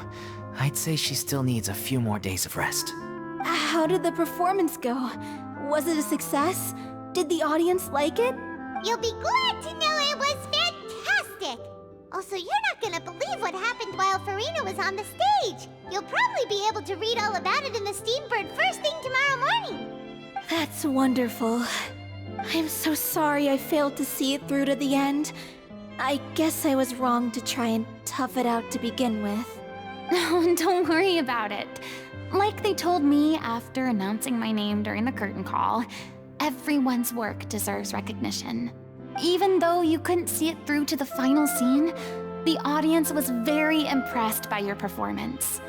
I'd say she still needs a few more days of rest. How did the performance go? Was it a success? Did the audience like it? You'll be glad to know it was fantastic! Also, you're not gonna believe what happened while Furina was on the stage. You'll probably be able to read all about it in the Steambird first thing tomorrow morning. That's wonderful. I'm so sorry I failed to see it through to the end. I guess I was wrong to try and tough it out to begin with. No, don't worry about it. Like they told me after announcing my name during the curtain call, everyone's work deserves recognition. Even though you couldn't see it through to the final scene, the audience was very impressed by your performance.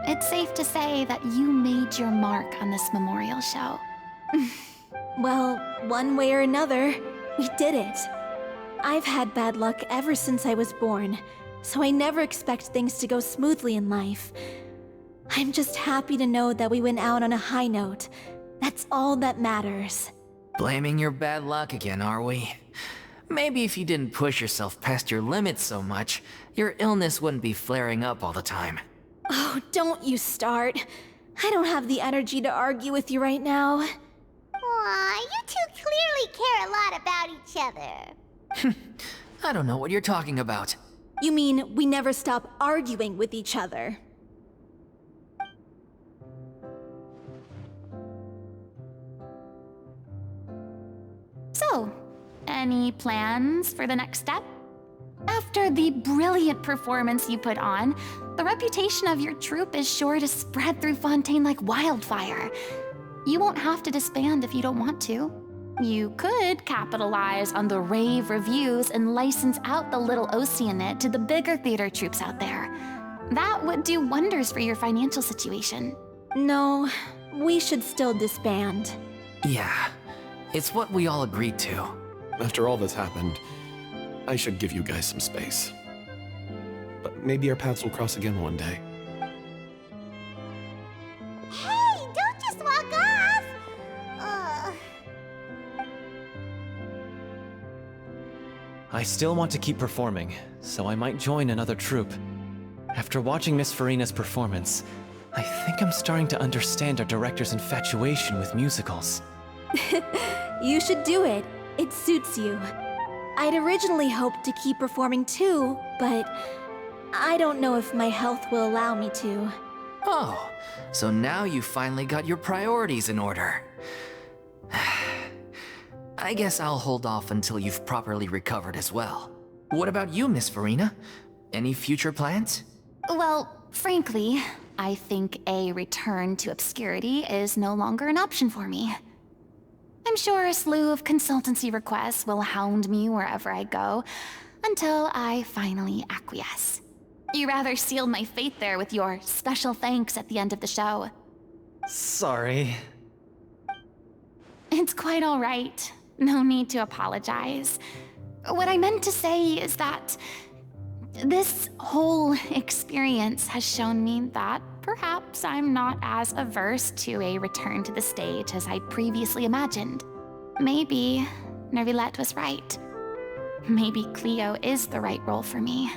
It's safe to say that you made your mark on this memorial show. Well, one way or another, we did it. I've had bad luck ever since I was born, so I never expect things to go smoothly in life. I'm just happy to know that we went out on a high note. That's all that matters. Blaming your bad luck again, are we? Maybe if you didn't push yourself past your limits so much, your illness wouldn't be flaring up all the time. Oh, don't you start. I don't have the energy to argue with you right now. Aw, you two clearly care a lot about each other. I don't know what you're talking about. You mean we never stop arguing with each other? So, any plans for the next step? After the brilliant performance you put on, the reputation of your troupe is sure to spread through Fontaine like wildfire. You won't have to disband if you don't want to. You could capitalize on the rave reviews and license out the little Oceanit to the bigger theater troupes out there. That would do wonders for your financial situation. No, we should still disband. Yeah, it's what we all agreed to. After all that's happened, I should give you guys some space. But maybe our paths will cross again one day. Hey, don't just walk off! I still want to keep performing, so I might join another troupe. After watching Miss Furina's performance, I think I'm starting to understand our director's infatuation with musicals. You should do it. It suits you. I'd originally hoped to keep performing too, but I don't know if my health will allow me to. Oh, so now you finally got your priorities in order. I guess I'll hold off until you've properly recovered as well. What about you, Miss Furina? Any future plans? Well, frankly, I think a return to obscurity is no longer an option for me. I'm sure a slew of consultancy requests will hound me wherever I go, until I finally acquiesce. You rather sealed my fate there with your special thanks at the end of the show. Sorry. It's quite all right. No need to apologize. What I meant to say is that this whole experience has shown me that perhaps I'm not as averse to a return to the stage as I previously imagined. Maybe Nervilette was right. Maybe Cleo is the right role for me.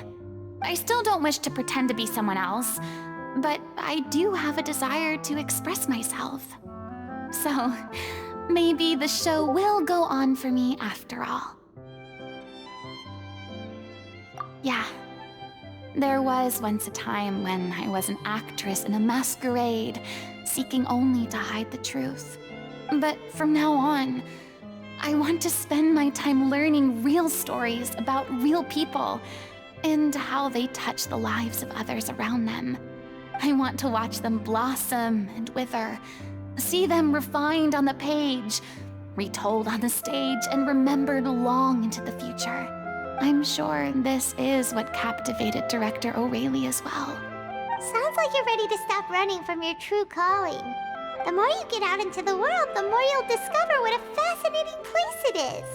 I still don't wish to pretend to be someone else, but I do have a desire to express myself. So, maybe the show will go on for me after all. Yeah. There was once a time when I was an actress in a masquerade, seeking only to hide the truth. But from now on, I want to spend my time learning real stories about real people and how they touch the lives of others around them. I want to watch them blossom and wither, see them refined on the page, retold on the stage, and remembered long into the future. I'm sure this is what captivated director O'Reilly as well. Sounds like you're ready to stop running from your true calling. The more you get out into the world, the more you'll discover what a fascinating place it is.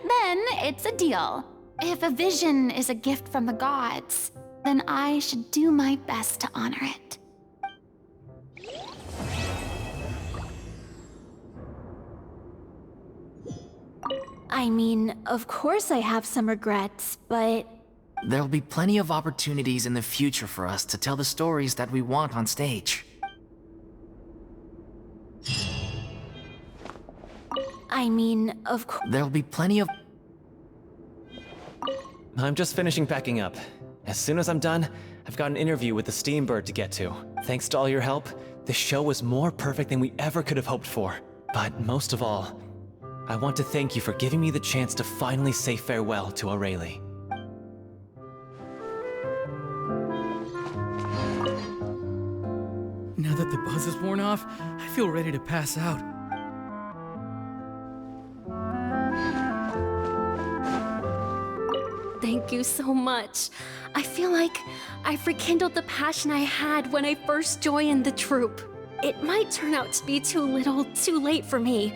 Then it's a deal. If a vision is a gift from the gods, then I should do my best to honor it. I mean, of course I have some regrets, but There'll be plenty of opportunities in the future for us to tell the stories that we want on stage. I mean, of course. There'll be plenty of... I'm just finishing packing up. As soon as I'm done, I've got an interview with the Steambird to get to. Thanks to all your help, this show was more perfect than we ever could have hoped for. But most of all, I want to thank you for giving me the chance to finally say farewell to Aurelie. Now that the buzz is worn off, I feel ready to pass out. Thank you so much. I feel like I've rekindled the passion I had when I first joined the troupe. It might turn out to be too little, too late for me.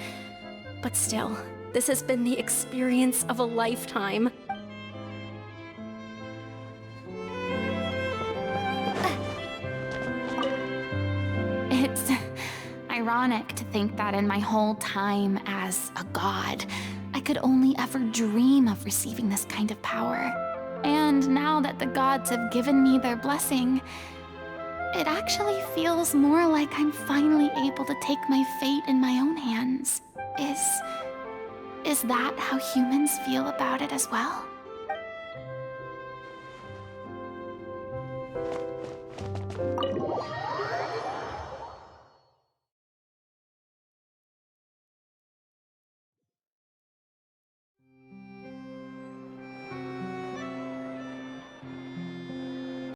But still, this has been the experience of a lifetime. It's ironic to think that in my whole time as a god, I could only ever dream of receiving this kind of power. And now that the gods have given me their blessing, it actually feels more like I'm finally able to take my fate in my own hands. Is that how humans feel about it as well?